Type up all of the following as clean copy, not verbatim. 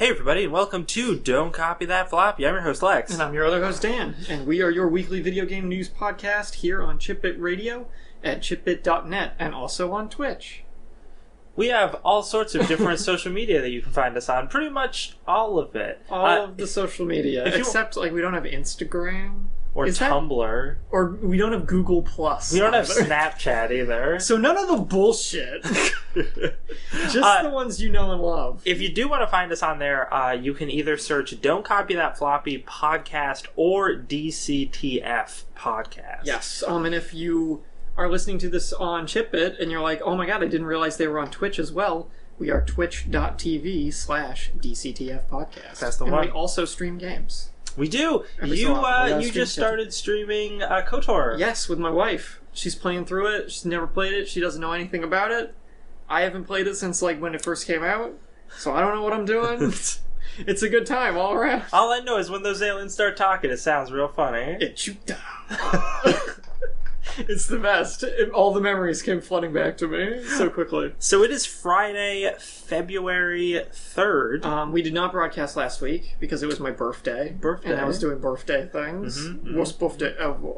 Hey everybody, and welcome to Don't Copy That Floppy. I'm your host Lex. And I'm your other host Dan. And we are your weekly video game news podcast here on ChipBit Radio at chipbit.net and also on Twitch. We have all sorts of different social media that you can find us on. Pretty much all of it. All of the social media. Except, we don't have Instagram. Or Tumblr. Or we don't have Google Plus. We don't have Snapchat either. So none of the bullshit. Just the ones you know and love. If you do want to find us on there, you can either search Don't Copy That Floppy Podcast or DCTF Podcast. Yes. And if you are listening to this on ChipBit and you're like, oh my god, I didn't realize they were on Twitch as well, we are twitch.tv/DCTF Podcast. That's the one. And we also stream games. We do. You just started streaming KOTOR. Yes, with my wife. She's playing through it. She's never played it. She doesn't know anything about it. I haven't played it since when it first came out, so I don't know what I'm doing. It's a good time all around. All I know is when those aliens start talking, it sounds real funny. It you down. It's the best. All the memories came flooding back to me so quickly. So it is Friday, February 3rd. We did not broadcast last week because it was my birthday. And I was doing birthday things. What's birthday? Oh,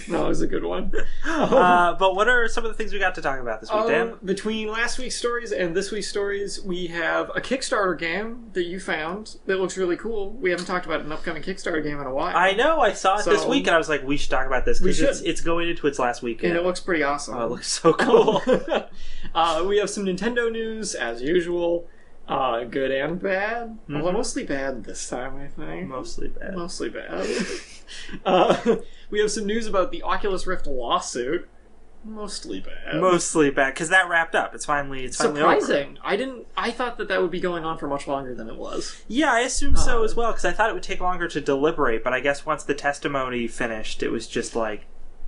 no, it was a good one. But what are some of the things we got to talk about this week, Dan? Between last week's stories and this week's stories, we have a Kickstarter game that you found that looks really cool. We haven't talked about an upcoming Kickstarter game in a while. I know, I saw it this week and I was like, we should talk about this because it's going into its last weekend. And it looks pretty awesome. Oh, it looks so cool. We have some Nintendo news, as usual. Good and bad. Mm-hmm. Well, mostly bad this time, I think. Mostly bad. We have some news about the Oculus Rift lawsuit. Mostly bad. Mostly bad, because that wrapped up. It's finally surprising. Over. I thought that would be going on for much longer than it was. Yeah, I assumed so as well, because I thought it would take longer to deliberate, but I guess once the testimony finished, it was just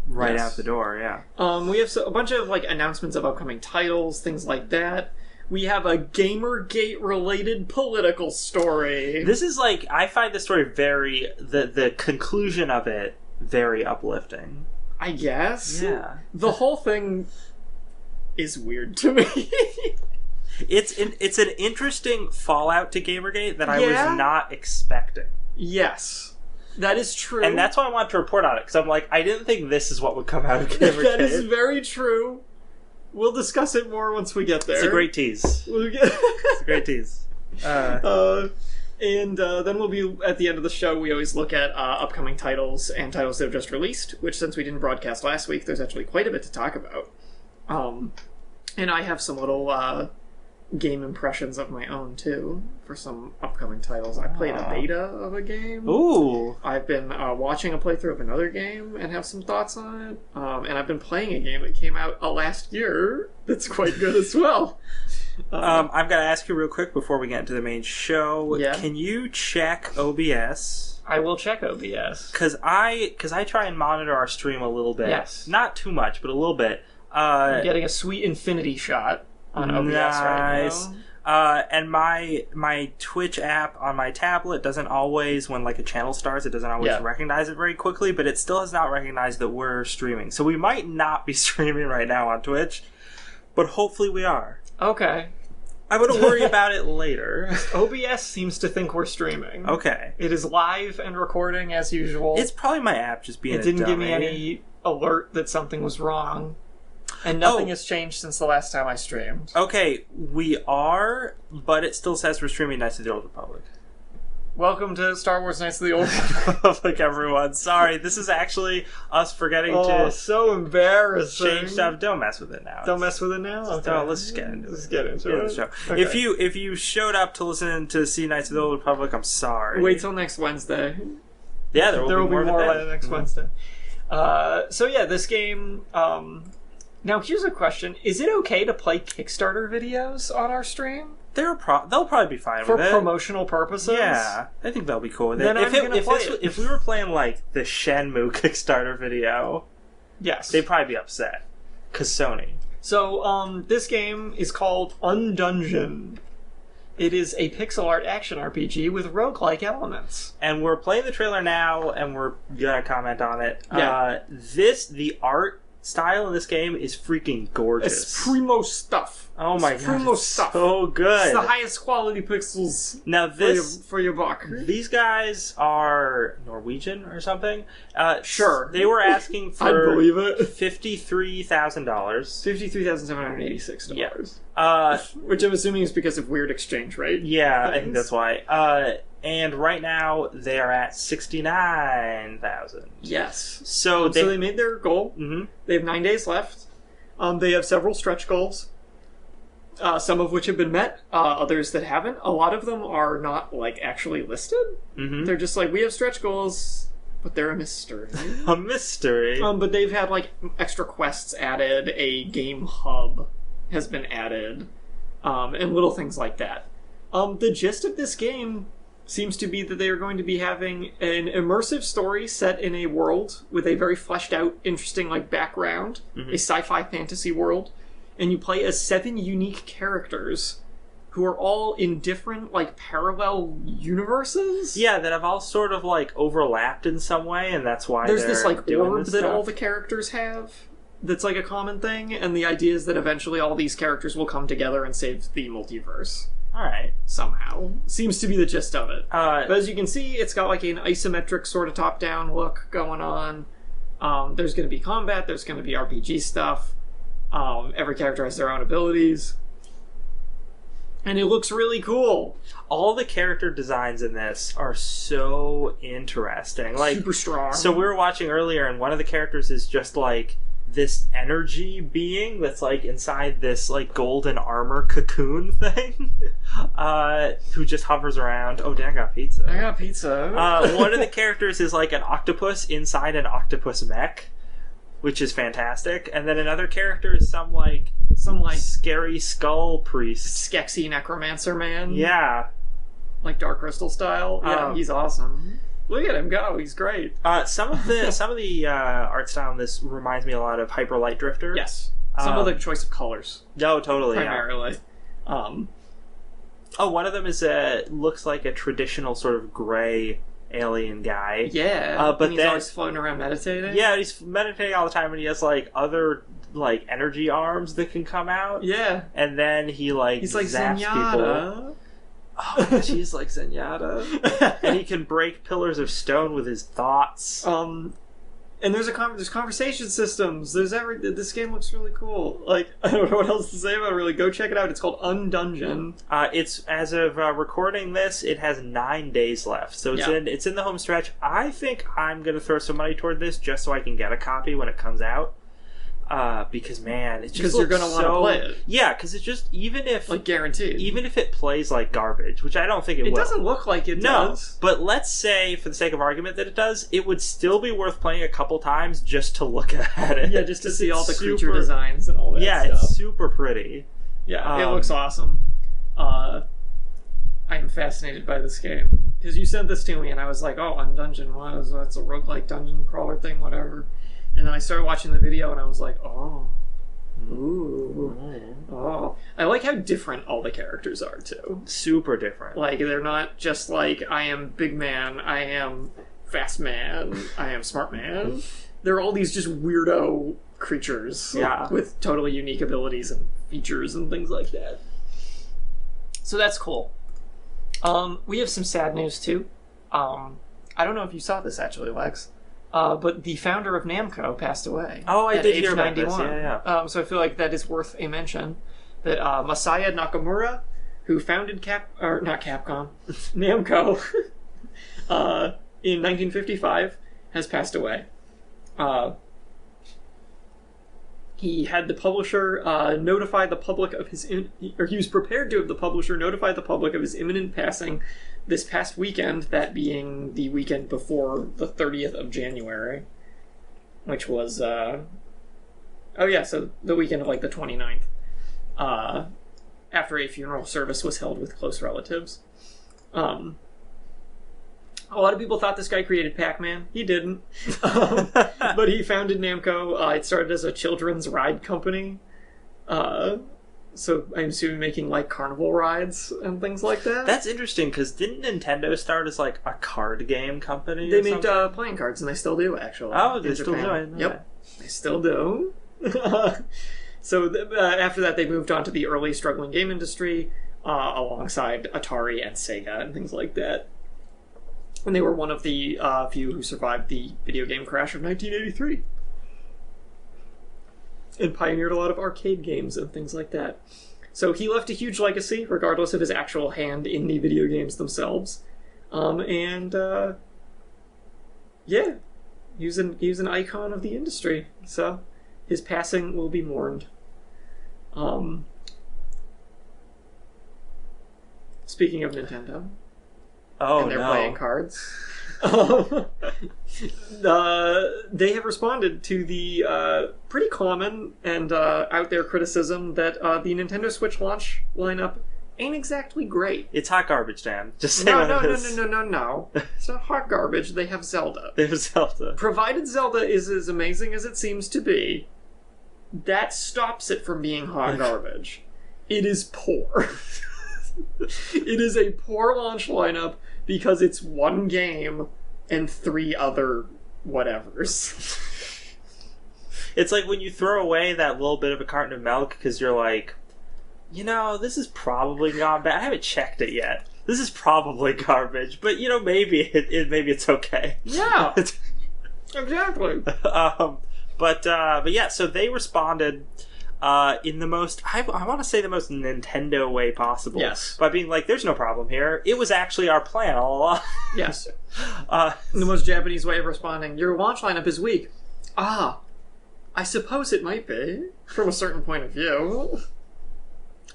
right out the door, yeah. We have a bunch of announcements of upcoming titles, things like that. We have a Gamergate-related political story. This is I find the story the conclusion of it very uplifting. I guess? Yeah. The whole thing is weird to me. It's an interesting fallout to Gamergate that I was not expecting. Yes. That is true. And that's why I want to report on it, because I'm I didn't think this is what would come out of Gamergate. That is very true. We'll discuss it more once we get there. It's a great tease. It's a great tease. And then we'll be, at the end of the show, we always look at upcoming titles and titles that have just released, which since we didn't broadcast last week, there's actually quite a bit to talk about. And I have some little game impressions of my own, too, for some upcoming titles. I played a beta of a game. Ooh! I've been watching a playthrough of another game and have some thoughts on it. And I've been playing a game that came out last year that's quite good as well. I'm going to ask you real quick before we get into the main show. Yeah? Can you check OBS? I will check OBS. Because I try and monitor our stream a little bit. Yes. Not too much, but a little bit. I'm getting a sweet infinity shot on OBS right now. And my Twitch app on my tablet doesn't always, when a channel starts, it doesn't always recognize it very quickly, but it still has not recognized that we're streaming. So we might not be streaming right now on Twitch, but hopefully we are. Okay. I'm going to worry about it later. OBS seems to think we're streaming. Okay. It is live and recording as usual. It's probably my app just being a dummy. It didn't give me any alert that something was wrong. And nothing has changed since the last time I streamed. Okay, we are, but it still says we're streaming Knights of the Old Republic. Welcome to Star Wars Knights of the Old Republic, everyone. Sorry, this is actually us forgetting to... so embarrassing. Change stuff. Don't mess with it now. Don't mess with it now? Okay. No, let's just get into it. Let's get into it. Show. Okay. If you showed up to listen to see Knights of the Old Republic, I'm sorry. Wait till next Wednesday. Yeah, there will be more next Wednesday. So yeah, this game... Now, here's a question. Is it okay to play Kickstarter videos on our stream? They'll probably be fine with it. For promotional purposes? Yeah, I think they'll be cool with it. Then If we were playing, the Shenmue Kickstarter video, yes, they'd probably be upset. Because Sony. So, this game is called Undungeon. It is a pixel art action RPG with roguelike elements. And we're playing the trailer now, and we're going to comment on it. Yeah. The art style in this game is freaking gorgeous. It's primo stuff. Oh my god, primo stuff. So good. It's the highest quality pixels. Now this for your buck. These guys are Norwegian or something. Sure. They were asking for I believe it. $53,000. $53,786. Yeah. Which I'm assuming is because of weird exchange rate. Yeah, I think that's why. And right now they are at 69,000. Yes. So they made their goal. Mm-hmm. They have 9 days left. They have several stretch goals. Some of which have been met, others that haven't. A lot of them are not, like, actually listed. Mm-hmm. They're just like, we have stretch goals, but they're a mystery. A mystery? But they've had, like, extra quests added, a game hub has been added, and little things like that. The gist of this game seems to be that they are going to be having an immersive story set in a world with a very fleshed out, interesting, like, background, a sci-fi fantasy world. And you play as 7 unique characters who are all in different, like, parallel universes. Yeah, that have all sort of, like, overlapped in some way, and that's why there's this, like, orb that stuff. all the characters have that's, like, a common thing, and the idea is that eventually all these characters will come together and save the multiverse. Alright. Somehow. Seems to be the gist of it. But as you can see, it's got, like, an isometric sort of top-down look going on. There's going to be combat, there's going to be RPG stuff. Every character has their own abilities. And it looks really cool. All the character designs in this are so interesting. Like, super strong. So we were watching earlier, and one of the characters is just, like, this energy being that's, like, inside this, like, golden armor cocoon thing. Who just hovers around. Oh, Dan got pizza. I got pizza. One of the characters is, like, an octopus inside an octopus mech, which is fantastic. And then another character is some scary skull priest. Skeksis necromancer man. Yeah. Like Dark Crystal style. Yeah, he's awesome. Look at him go, he's great. Some of the art style in this reminds me a lot of Hyper Light Drifter. Yes. Some of the choice of colors. No, totally. Primarily. Yeah. One of them is looks like a traditional sort of gray alien guy. Yeah, but and he's always floating around meditating. Yeah, he's meditating all the time, and he has, like, other, like, energy arms that can come out. Yeah. And then he's like zaps people. Oh, gosh, he's like Zenyatta. And he can break pillars of stone with his thoughts. And there's conversation systems. This game looks really cool. Like, I don't know what else to say about it, really. Go check it out. It's called Undungeon. It's, as of recording this, it has 9 days left. So it's in the home stretch. I think I'm going to throw some money toward this just so I can get a copy when it comes out. Because, man, it's just you're going to want to play it. Yeah, because it's just, even if... Like, guaranteed. Even if it plays like garbage, which I don't think it will. It doesn't look like it does. But let's say, for the sake of argument, that it does, it would still be worth playing a couple times just to look at it. Yeah, just to see all the creature designs and all that stuff. Yeah, it's super pretty. Yeah, it looks awesome. I am fascinated by this game. Because you sent this to me, and I was like, oh, Undungeon, that's a roguelike dungeon crawler thing, whatever. And then I started watching the video, and I was like, oh. Ooh. Oh. I like how different all the characters are, too. Super different. Like, they're not just like, I am big man, I am fast man, I am smart man. They're all these just weirdo creatures. Yeah. With totally unique abilities and features and things like that. So that's cool. We have some sad news, too. I don't know if you saw this, actually, Lex. But the founder of Namco passed away. Oh, I did hear about 91. this. Yeah. So I feel like that is worth a mention. That Masaya Nakamura, who founded Namco, in 1955, has passed away. He had the publisher notify the public of his... or he was prepared to have the publisher notify the public of his imminent passing this past weekend, that being the weekend before the 30th of January, which was... so the weekend of, like, the 29th, after a funeral service was held with close relatives. A lot of people thought this guy created Pac-Man. He didn't. But he founded Namco. It started as a children's ride company. So I'm assuming making, like, carnival rides and things like that. That's interesting, because didn't Nintendo start as, like, a card game company? They made playing cards, and they still do, actually. Oh, they still do? Yep. They still do. So after that, they moved on to the early struggling game industry, alongside Atari and Sega and things like that. And they were one of the few who survived the video game crash of 1983. And pioneered a lot of arcade games and things like that. So he left a huge legacy, regardless of his actual hand in the video games themselves. Yeah, he was an icon of the industry. So his passing will be mourned. Speaking of Nintendo, and their playing cards, they have responded to the pretty common and out there criticism that the Nintendo Switch launch lineup ain't exactly great. It's hot garbage, Dan. Just say no. It's not hot garbage. They have Zelda. They have Zelda. Provided Zelda is as amazing as it seems to be, that stops it from being hot garbage. It is poor. It is a poor launch lineup because it's one game and 3 other whatevers. It's like when you throw away that little bit of a carton of milk because you're like, this is probably gone bad. I haven't checked it yet. This is probably garbage, but maybe maybe it's okay. Yeah, exactly. But yeah, so they responded in the most, I want to say the most Nintendo way possible. Yes. By being like, there's no problem here. It was actually our plan all along. Yes. The most Japanese way of responding, your launch lineup is weak. I suppose it might be, from a certain point of view.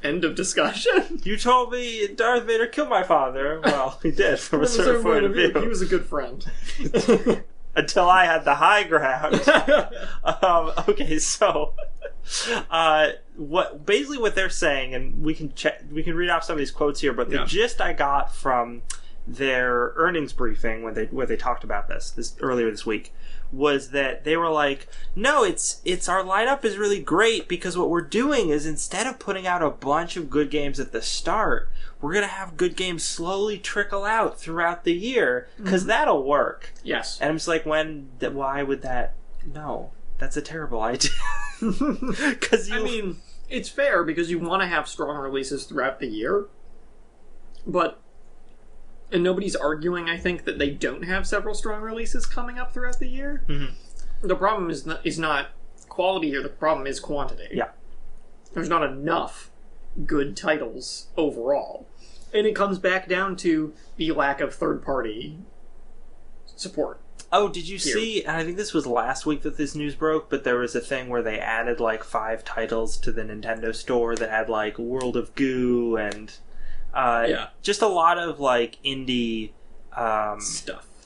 End of discussion. You told me Darth Vader killed my father. Well, he did, from a certain point of view. He was a good friend. Until I had the high ground. Okay, so what they're saying, and we can read off some of these quotes here, but the gist I got from their earnings briefing where they talked about this earlier this week was that they were like, no, it's our lineup is really great because what we're doing is instead of putting out a bunch of good games at the start, we're going to have good games slowly trickle out throughout the year because that'll work. Yes. And I'm just like, why would that? No, that's a terrible idea. I mean, it's fair because you want to have strong releases throughout the year, and nobody's arguing, I think, that they don't have several strong releases coming up throughout the year. Mm-hmm. The problem is not quality here. The problem is quantity. Yeah. There's not enough good titles overall. And it comes back down to the lack of third-party support. Oh, did you see, and I think this was last week that this news broke, but there was a thing where they added 5 titles to the Nintendo store that had World of Goo and just a lot of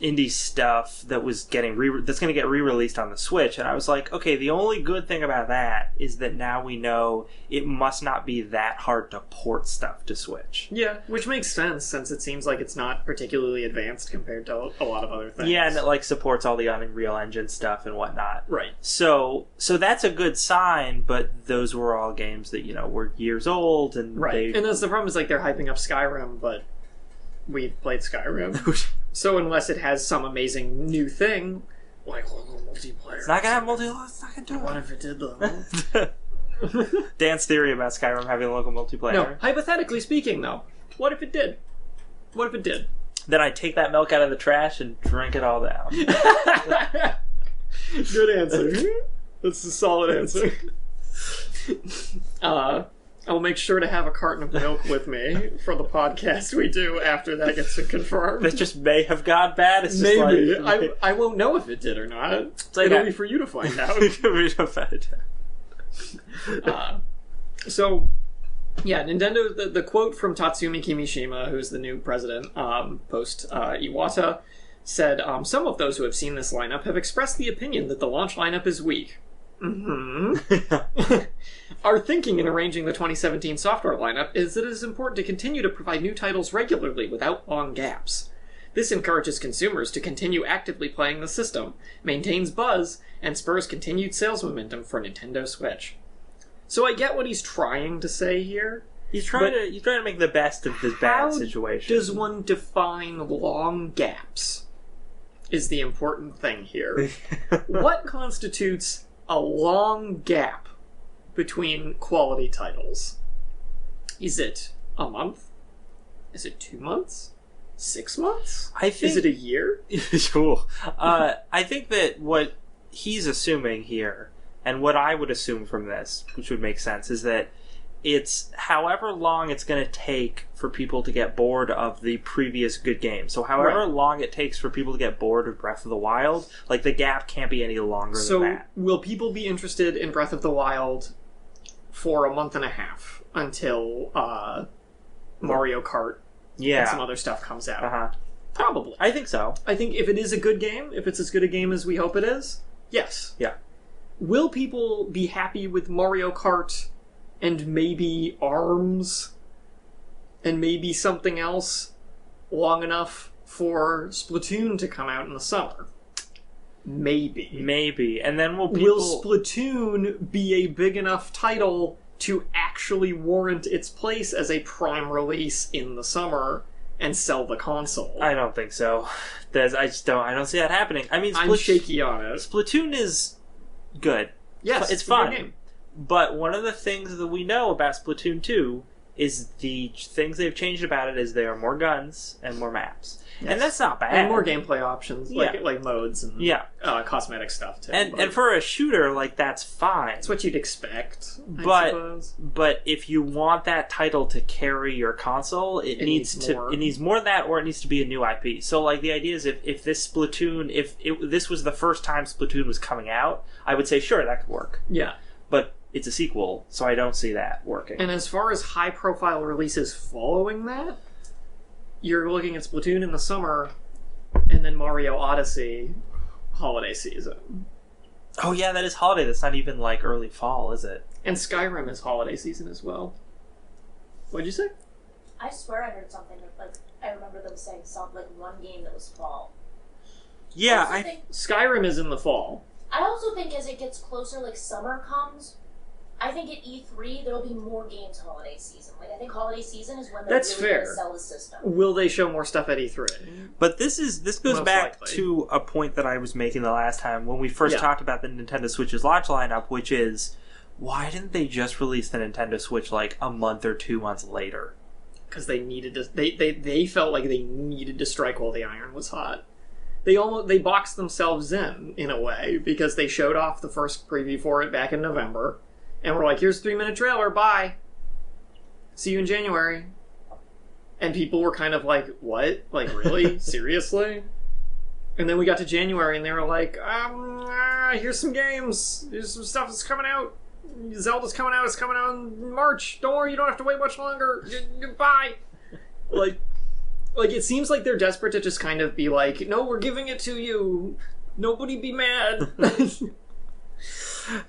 indie stuff that was getting that's going to get re-released on the Switch. And I was like, okay, the only good thing about that is that now we know it must not be that hard to port stuff to Switch. Yeah, which makes sense since it seems like it's not particularly advanced compared to a lot of other things. Yeah, and it supports all the Unreal Engine stuff and whatnot. Right. So that's a good sign, but those were all games that were years old and and that's the problem is they're hyping up Skyrim, but we've played Skyrim. So unless it has some amazing new thing, like local multiplayer. It's not gonna have multiplayer. It's not gonna do it. What if it did, though? Dan's theory about Skyrim having local multiplayer. No, hypothetically speaking, though, what if it did? What if it did? Then I'd take that milk out of the trash and drink it all down. Good answer. That's a solid answer. I will make sure to have a carton of milk with me for the podcast we do after that gets confirmed. That just may have gone bad. It's just maybe. I won't know if it did or not. It'll be for you to find out. So, yeah, Nintendo, the quote from Tatsumi Kimishima, who's the new president, post Iwata, said, some of those who have seen this lineup have expressed the opinion that the launch lineup is weak. Mm-hmm. Our thinking in arranging the 2017 software lineup is that it is important to continue to provide new titles regularly without long gaps. This encourages consumers to continue actively playing the system, maintains buzz, and spurs continued sales momentum for Nintendo Switch. So I get what he's trying to say here. He's trying to make the best of this bad situation. How does one define long gaps? Is the important thing here. What constitutes a long gap between quality titles. Is it a month? Is it 2 months? 6 months? Is it a year? Cool. I think that what he's assuming here, and what I would assume from this, which would make sense, is that it's however long it's going to take for people to get bored of the previous good game. So however long it takes for people to get bored of Breath of the Wild, like, the gap can't be any longer than that. So will people be interested in Breath of the Wild for a month and a half until Mario Kart and some other stuff comes out? Uh-huh. Probably. I think so. I think if it is a good game, if it's as good a game as we hope it is, yes. Yeah. Will people be happy with Mario Kart and maybe ARMS and maybe something else long enough for Splatoon to come out in the summer? Maybe. And then will Splatoon be a big enough title to actually warrant its place as a prime release in the summer and sell the console? I don't think so. I don't see that happening. I mean, I'm shaky on it. Splatoon is good. Yes, it's fun. A good game. But one of the things that we know about Splatoon 2 is the things they've changed about it is there are more guns and more maps. Yes. And that's not bad. And more gameplay options, like modes and cosmetic stuff, too. And for a shooter, like, that's fine. It's what you'd expect, I suppose. But if you want that title to carry your console, it needs more than that, or it needs to be a new IP. So, like, the idea is if this Splatoon, this was the first time Splatoon was coming out, I would say, sure, that could work. Yeah. But it's a sequel, so I don't see that working. And as far as high-profile releases following that, you're looking at Splatoon in the summer, and then Mario Odyssey holiday season. Oh yeah, that is holiday. That's not even like early fall, is it? And Skyrim is holiday season as well. What'd you say? I swear I heard something like I remember them saying one game that was fall. Yeah, Skyrim is in the fall. I also think as it gets closer, like summer comes, I think at E3 there'll be more games holiday season. Like I think holiday season is when they're really going to sell the system. Will they show more stuff at E3? But this goes most back likely to a point that I was making the last time when we first talked about the Nintendo Switch's launch lineup, which is why didn't they just release the Nintendo Switch like a month or 2 months later? Because they needed to. They felt like they needed to strike while the iron was hot. They boxed themselves in a way because they showed off the first preview for it back in November. And we're like, here's a 3-minute trailer, bye. See you in January. And people were kind of like, what? Like, really? Seriously? And then we got to January and they were like, here's some games. Here's some stuff that's coming out. Zelda's coming out. It's coming out in March. Don't worry, you don't have to wait much longer. Bye. Like, it seems like they're desperate to just kind of be like, no, we're giving it to you. Nobody be mad.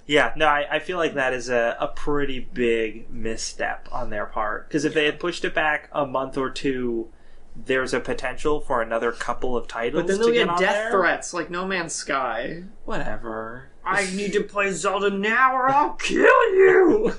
Yeah, no, I feel like that is a pretty big misstep on their part. Because if they had pushed it back a month or two, there's a potential for another couple of titles. But then they'll get death threats like No Man's Sky. Whatever. I need to play Zelda now or I'll kill you!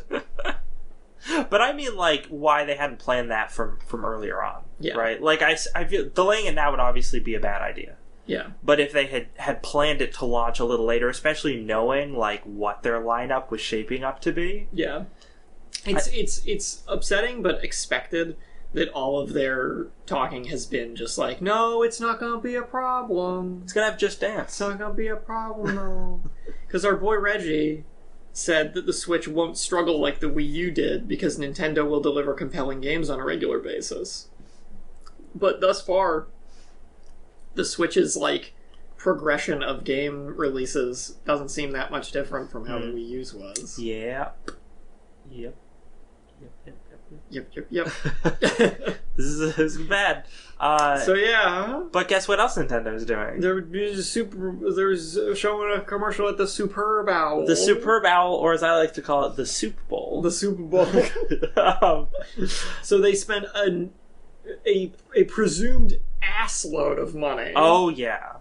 But I mean, like, why they hadn't planned that from earlier on, right? Like, I feel delaying it now would obviously be a bad idea. Yeah. But if they had planned it to launch a little later, especially knowing, like, what their lineup was shaping up to be. Yeah. It's upsetting, but expected that all of their talking has been just like, no, it's not going to be a problem. It's going to have Just Dance. It's not going to be a problem, though. Because our boy Reggie said that the Switch won't struggle like the Wii U did because Nintendo will deliver compelling games on a regular basis. But thus far, the Switch's, like, progression of game releases doesn't seem that much different from how the Wii U's was. Yep. This is bad. So yeah. But guess what else Nintendo's doing? There's showing a commercial at the Superb Owl. The Superb Owl, or as I like to call it, the Soup Bowl. The Super Bowl. So they spent a presumed assload of money. Oh yeah.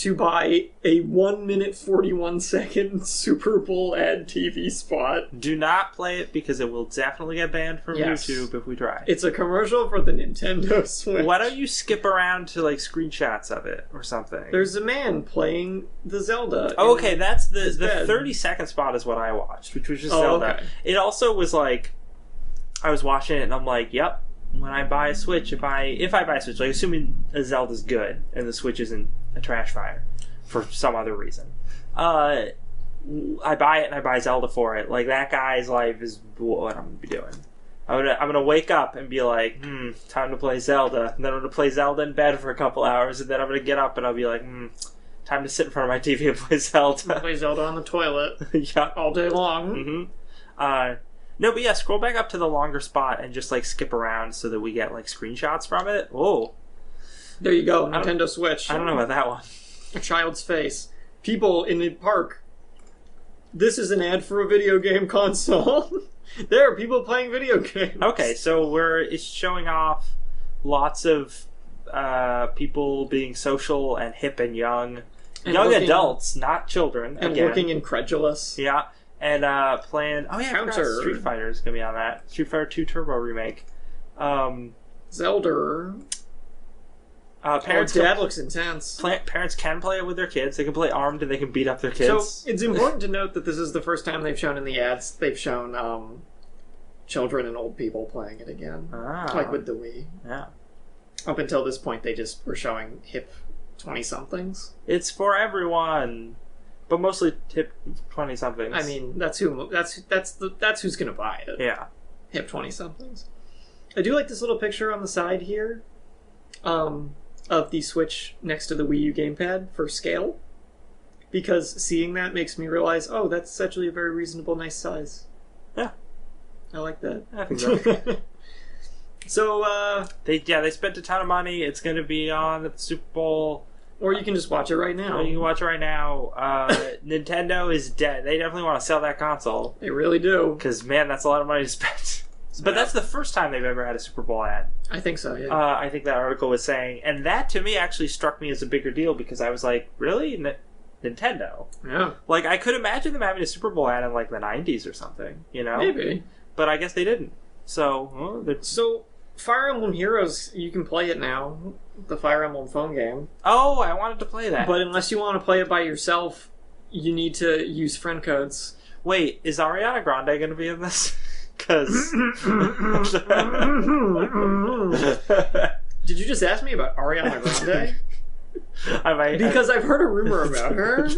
to buy a 1 minute 41 second Super Bowl ad TV spot. Do not play it because it will definitely get banned from YouTube if we try. It's a commercial for the Nintendo Switch. Why don't you skip around to like screenshots of it or something? There's a man playing the Zelda. Oh, okay, that's the 30-second spot is what I watched, which was just Zelda. Okay. It also was like, I was watching it and I'm like, yep, when I buy a Switch, if I buy a Switch, like assuming a Zelda's good and the Switch isn't a trash fire for some other reason, I buy it and I buy Zelda for it. Like, that guy's life is what I'm gonna be doing. I'm gonna wake up and be like, time to play Zelda, and then I'm gonna play Zelda in bed for a couple hours, and then I'm gonna get up and I'll be like, time to sit in front of my TV and play Zelda. Play Zelda on the toilet. Yeah, all day long. No, but yeah, scroll back up to the longer spot and just like skip around so that we get like screenshots from it. Oh, there you go, Nintendo Switch. I don't know about that one. A child's face. People in the park. This is an ad for a video game console. There are people playing video games. Okay, so it's showing off lots of people being social and hip and young. And young adults, not children. And again. looking incredulous. Yeah. And playing... Oh, yeah, Counter. Street Fighter is going to be on that. Street Fighter 2 Turbo Remake. Zelda. Dad looks intense. Parents can play it with their kids. They can play armed and they can beat up their kids. So, it's important to note that this is the first time they've shown in the ads, they've shown children and old people playing it again. Like with the Wii. Yeah. Up until this point, they just were showing hip 20-somethings. It's for everyone. But mostly hip 20-somethings. I mean, that's who's gonna buy it. Yeah. Hip 20-somethings. I do like this little picture on the side here, of the Switch next to the Wii U gamepad for scale. Because seeing that makes me realize, oh, that's actually a very reasonable, nice size. Yeah. I like that. I think so. So, they spent a ton of money. It's gonna be on the Super Bowl. Or you can just watch it right now. You can watch it right now. Nintendo is dead. They definitely want to sell that console. They really do. Because, man, that's a lot of money to spend. But that's the first time they've ever had a Super Bowl ad. I think so, yeah. I think that article was saying. And that, to me, actually struck me as a bigger deal because I was like, really? Nintendo? Yeah. Like, I could imagine them having a Super Bowl ad in, like, the 90s or something, you know? Maybe. But I guess they didn't. So, So, Fire Emblem Heroes, you can play it now. The Fire Emblem phone game. Oh, I wanted to play that. But unless you want to play it by yourself, you need to use friend codes. Wait, is Ariana Grande going to be in this? Because... Did you just ask me about Ariana Grande? Because I've heard a rumor about her.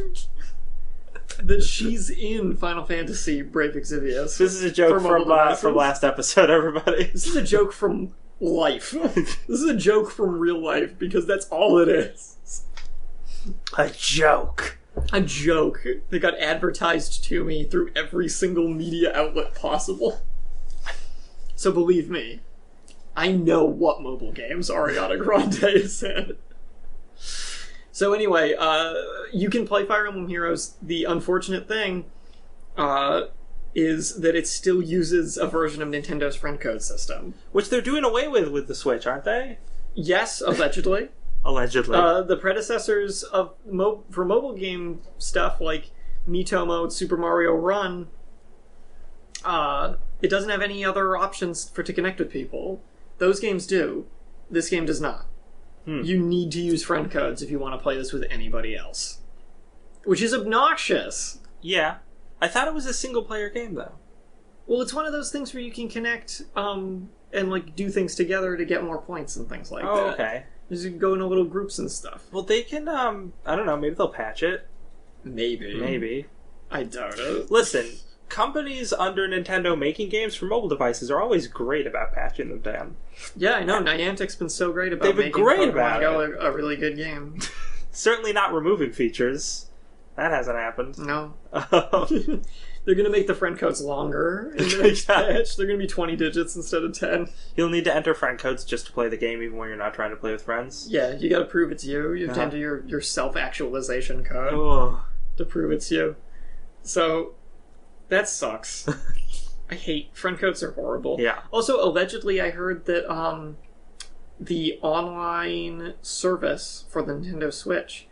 That she's in Final Fantasy Brave Exvius. This is a joke from last episode, everybody. This is a joke from life. This is a joke from real life, because that's all it is. A joke. A joke that got advertised to me through every single media outlet possible. So believe me, I know what mobile games Ariana Grande is in. So anyway, you can play Fire Emblem Heroes. The unfortunate thing is that it still uses a version of Nintendo's friend code system. Which they're doing away with the Switch, aren't they? Yes, allegedly. Allegedly. The predecessors of for mobile game stuff like Miitomo, Super Mario Run, it doesn't have any other options to connect with people. Those games do. This game does not. You need to use friend codes if you want to play this with anybody else. Which is obnoxious. Yeah. I thought it was a single-player game, though. Well, it's one of those things where you can connect and like do things together to get more points and things like that. Oh, okay. Just go into little groups and stuff. Well, they can, I don't know, maybe they'll patch it. Maybe. I doubt it. Listen, companies under Nintendo making games for mobile devices are always great about patching them down. Yeah, I know. Niantic's been so great about making Pokemon Go a really good game. Certainly not removing features. That hasn't happened. No. They're going to make the friend codes longer in the next patch. They're going to be 20 digits instead of 10. You'll need to enter friend codes just to play the game, even when you're not trying to play with friends. Yeah, you got to prove it's you. You have to enter your self-actualization code to prove it's you. So, that sucks. I hate friend codes are horrible. Yeah. Also, allegedly, I heard that the online service for the Nintendo Switch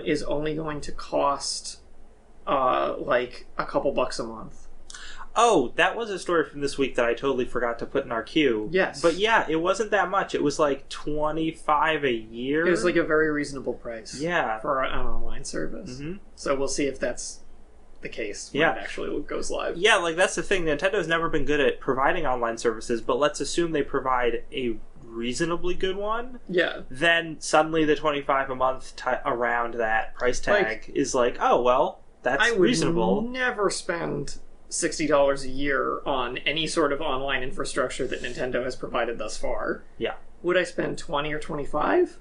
is only going to cost like a couple bucks a month. Oh, that was a story from this week that I totally forgot to put in our queue. Yes. But yeah, it wasn't that much. It was like $25 a year. It was like a very reasonable price. Yeah. For an online service. Mm-hmm. So we'll see if that's the case when it actually goes live. Yeah, like that's the thing. Nintendo's never been good at providing online services, but let's assume they provide a reasonably good one. Yeah. Then suddenly the $25 a month around that price tag is like, oh, well, that's reasonable. I would never spend $60 a year on any sort of online infrastructure that Nintendo has provided thus far. Yeah. Would I spend 20 or 25?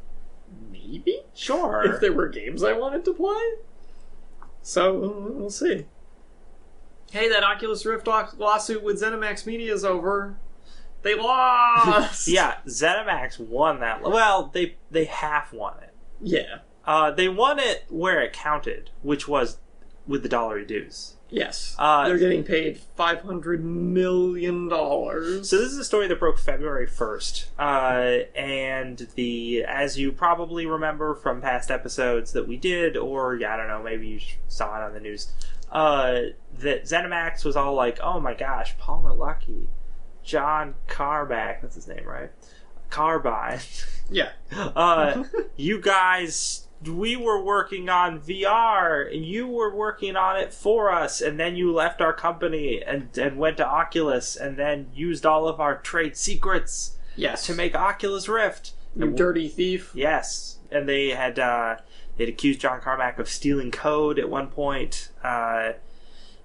Maybe. Sure. If there were games I wanted to play. So, we'll see. Hey, that Oculus Rift lawsuit with Zenimax Media is over. They lost! Yeah, Zenimax won that. Well, they half won it. Yeah. They won it where it counted, which was with the $1 dues. Yes. They're getting paid $500 million. So this is a story that broke February 1st. And as you probably remember from past episodes that we did, or, I don't know, maybe you saw it on the news, that Zenimax was all like, oh my gosh, Palmer Luckey, John Carmack, that's his name, right? Carbine. Yeah. You guys... We were working on VR, and you were working on it for us, and then you left our company and went to Oculus, and then used all of our trade secrets to make Oculus Rift. You dirty thief. Yes. And they'd accused John Carmack of stealing code at one point. And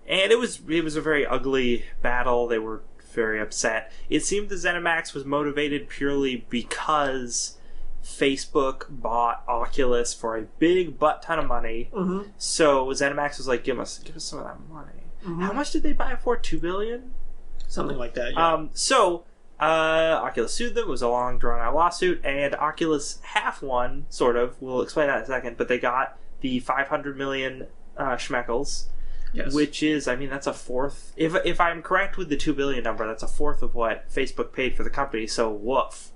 it was a very ugly battle. They were very upset. It seemed that ZeniMax was motivated purely because Facebook bought Oculus for a big butt ton of money. Mm-hmm. So ZeniMax was like, give us some of that money. Mm-hmm. How much did they buy it for? $2 billion? Something like that, yeah. So Oculus sued them. It was a long, drawn-out lawsuit, and Oculus half won, sort of. We'll explain that in a second, but they got the $500 million schmeckles, yes. Which is, I mean, that's a fourth. If I'm correct with the $2 billion number, that's a fourth of what Facebook paid for the company, so woof.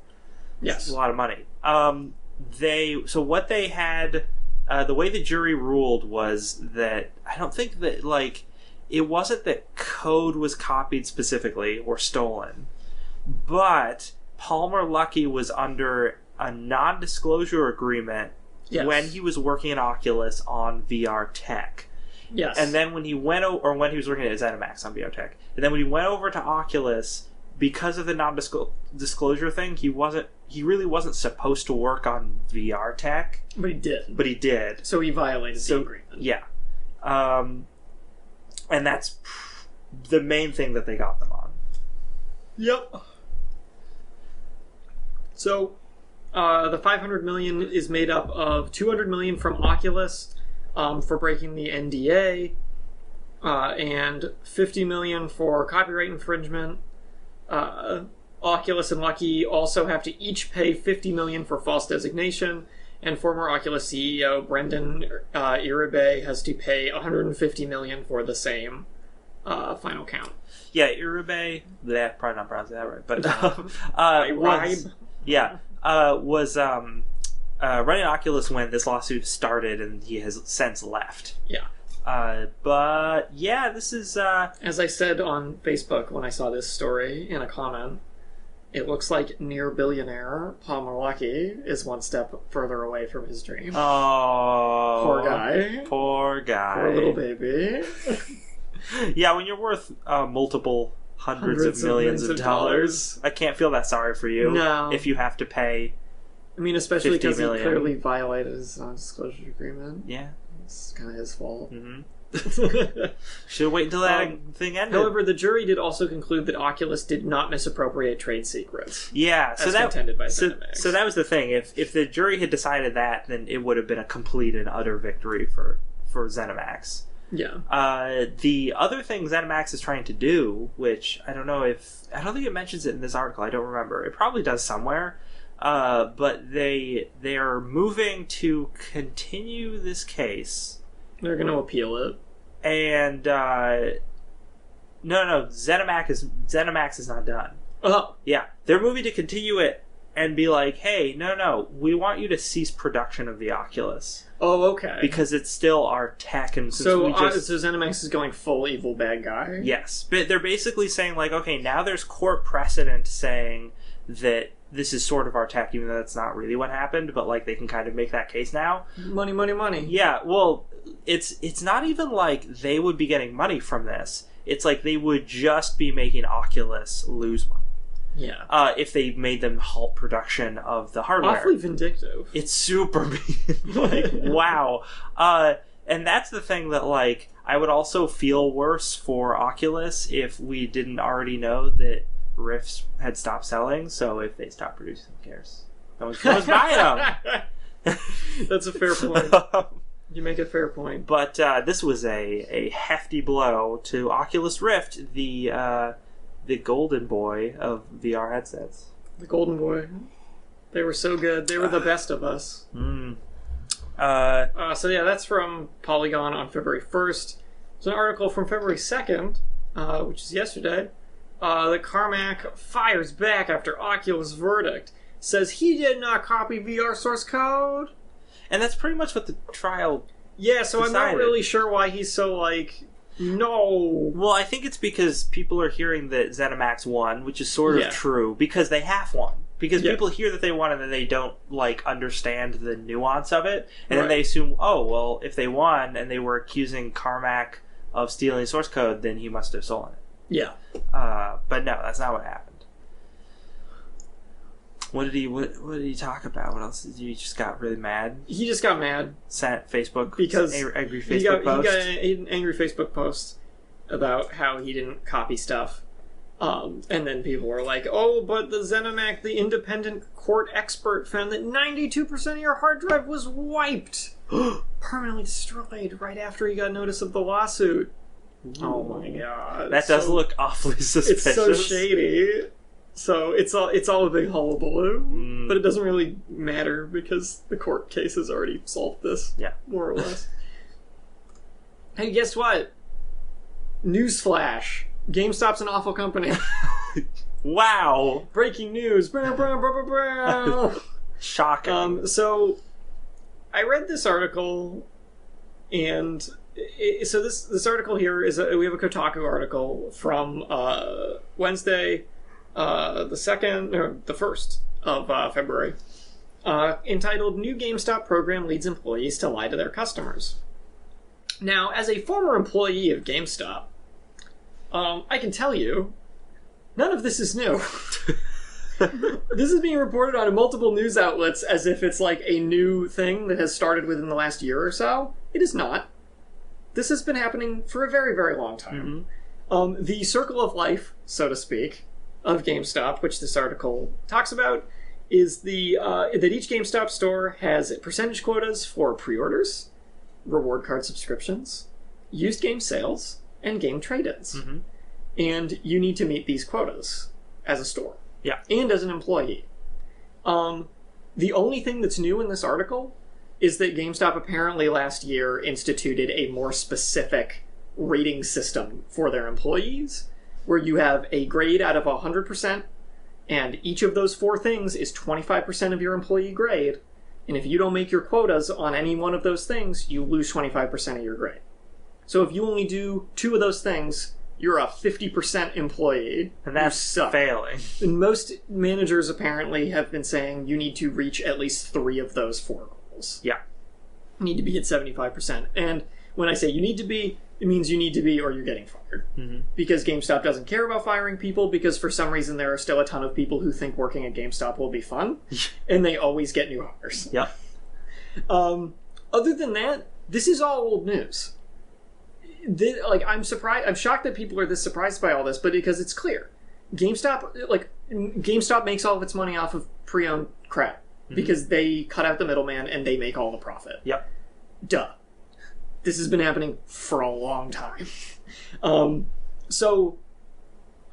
Yes. It's a lot of money. So what they had, the way the jury ruled was that, I don't think that, like, it wasn't that code was copied specifically or stolen, but Palmer Luckey was under a non-disclosure agreement when he was working at Oculus on VR tech. Yes. And then when he went when he was working at Zenimax on VR tech, and then when he went over to Oculus, because of the non-disclosure thing, he really wasn't supposed to work on VR tech. But he did. So he violated the agreement. Yeah. And that's the main thing that they got them on. Yep. So, the $500 million is made up of $200 million from Oculus for breaking the NDA, and $50 million for copyright infringement. Oculus and Luckey also have to each pay $50 million for false designation, and former Oculus CEO Brendan Iribe has to pay $150 million for the same final count. Yeah, Iribe, probably not pronouncing that right, but was running Oculus when this lawsuit started, and he has since left. Yeah. But yeah, this is as I said on Facebook when I saw this story in a comment, it looks like near billionaire Palmer Luckey is one step further away from his dream. Oh, poor guy. Poor little baby. Yeah, when you're worth multiple hundreds of millions of dollars, I can't feel that sorry for you. No. If you have to pay. I mean, especially because he clearly violated his non-disclosure agreement. Yeah. It's kind of his fault. Mm-hmm. Should wait until that thing ended. However, the jury did also conclude that Oculus did not misappropriate trade secrets. Yeah, as contended by Zenimax. So that was the thing. If the jury had decided that, then it would have been a complete and utter victory for Zenimax. Yeah. The other thing Zenimax is trying to do, which I don't think it mentions it in this article. I don't remember. It probably does somewhere. But they are moving to continue this case. They're going to appeal it. And no, Zenimax is not done. Oh, yeah, they're moving to continue it and be like, hey, no, we want you to cease production of the Oculus. Oh, okay. Because it's still our tech, and so Zenimax is going full evil bad guy? Yes. But they're basically saying, like, okay, now there's court precedent saying that this is sort of our tech, even though that's not really what happened, but, like, they can kind of make that case now. Money, money, money. Yeah, well, it's not even like they would be getting money from this. It's like they would just be making Oculus lose money. Yeah. If they made them halt production of the hardware. Awfully vindictive. It's super mean. Like, wow. And that's the thing that, like, I would also feel worse for Oculus if we didn't already know that Rifts had stopped selling, so if they stopped producing, who cares? No one's buying them! That's a fair point. You make a fair point. But this was a hefty blow to Oculus Rift, the golden boy of VR headsets. The golden boy. They were so good. They were the best of us. So yeah, that's from Polygon on February 1st. There's an article from February 2nd, which is yesterday. That Carmack fires back after Oculus verdict. Says he did not copy VR source code. And that's pretty much what the trial so decided. I'm not really sure why he's so, like, no. Well, I think it's because people are hearing that Zenimax won, which is sort of true, because they have won. Because people hear that they won and then they don't, like, understand the nuance of it. And then they assume, oh, well, if they won and they were accusing Carmack of stealing source code, then he must have stolen it. Yeah. But no, that's not what happened. What did he talk about? What else? He just got really mad? He just got mad. Sent Facebook because angry Facebook post. He got an angry Facebook post about how he didn't copy stuff. And then people were like, oh, but the Zenimax, the independent court expert, found that 92% of your hard drive was wiped. Permanently destroyed right after he got notice of the lawsuit. Oh my god. That does look awfully suspicious. It's so shady. So it's all a big hullabaloo, but it doesn't really matter because the court case has already solved this, more or less. Hey, guess what? Newsflash: GameStop's an awful company. Wow! Breaking news! Shocking. So I read this article, and so this article here is we have a Kotaku article from Wednesday. The 1st of February, entitled "New GameStop Program Leads Employees to Lie to Their Customers." Now, as a former employee of GameStop, I can tell you, none of this is new. This is being reported on multiple news outlets as if it's like a new thing that has started within the last year or so. It is not. This has been happening for a very, very long time. Mm-hmm. The circle of life, so to speak, of GameStop, which this article talks about, is that each GameStop store has percentage quotas for pre-orders, reward card subscriptions, used game sales, and game trade-ins. Mm-hmm. And you need to meet these quotas as a store. Yeah. And as an employee. The only thing that's new in this article is that GameStop apparently last year instituted a more specific rating system for their employees, where you have a grade out of 100%, and each of those 4 things is 25% of your employee grade, and if you don't make your quotas on any one of those things, you lose 25% of your grade. So if you only do 2 of those things, you're a 50% employee. And that's failing. And most managers apparently have been saying you need to reach at least 3 of those 4 goals. Yeah. You need to be at 75%. And when I say you need to be, it means you need to be or you're getting fired. Mm-hmm. Because GameStop doesn't care about firing people, because for some reason there are still a ton of people who think working at GameStop will be fun, and they always get new hires. Yep. Other than that, this is all old news. I'm shocked that people are this surprised by all this, but because it's clear. GameStop makes all of its money off of pre-owned crap, because they cut out the middleman and they make all the profit. Yep. Duh. This has been happening for a long time. So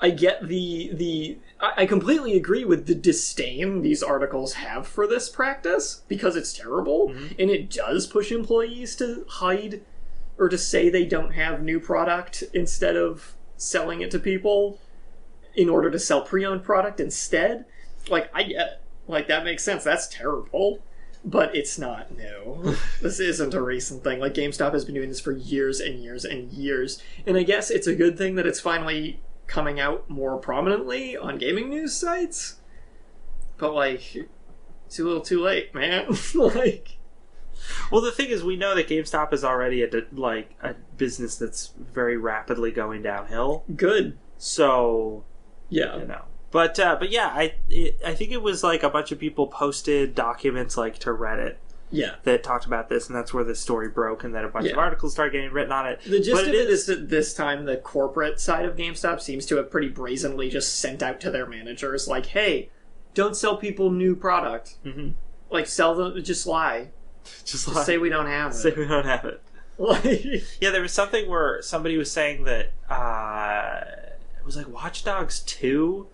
I get I completely agree with the disdain these articles have for this practice, because it's terrible, and it does push employees to hide or to say they don't have new product instead of selling it to people in order to sell pre-owned product instead. Like, I get Like, that makes sense. That's terrible. But it's not new. This isn't a recent thing. Like, GameStop has been doing this for years and years and years. And I guess it's a good thing that it's finally coming out more prominently on gaming news sites. But, like, it's a little too late, man. Like... Well, the thing is, we know that GameStop is already a business that's very rapidly going downhill. Good. So, yeah, you know. But yeah, I think it was like a bunch of people posted documents like to Reddit. Yeah. That talked about this, and that's where the story broke, and then a bunch of articles started getting written on it. The gist of it is that this time the corporate side of GameStop seems to have pretty brazenly just sent out to their managers, like, hey, don't sell people new product. Mm-hmm. Like, sell them, just lie. Just say we don't have it. Say we don't have it. Yeah, there was something where somebody was saying that it was like Watch Dogs 2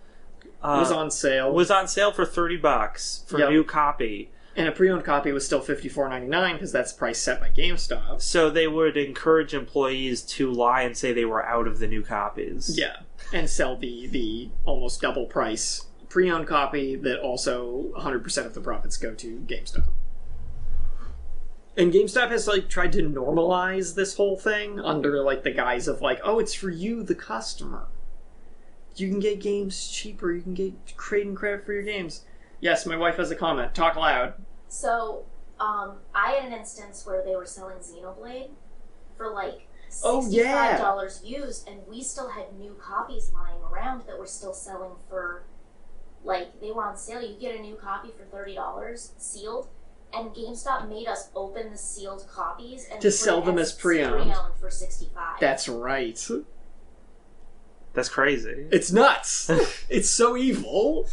was on sale. Was on sale for $30 for a new copy. And a pre-owned copy was still $54.99 because that's the price set by GameStop. So they would encourage employees to lie and say they were out of the new copies. Yeah, and sell the almost double price pre-owned copy that also 100% of the profits go to GameStop. And GameStop has, like, tried to normalize this whole thing under, like, the guise of, like, oh, it's for you, the customer. You can get games cheaper. You can get trading credit for your games. Yes, my wife has a comment. Talk loud. So, I had an instance where they were selling Xenoblade for, like, $65 used, and we still had new copies lying around that were still selling for, like, they were on sale. You get a new copy for $30, sealed. And GameStop made us open the sealed copies and to sell them as pre-owned for $65. That's right. That's crazy. It's nuts. It's so evil.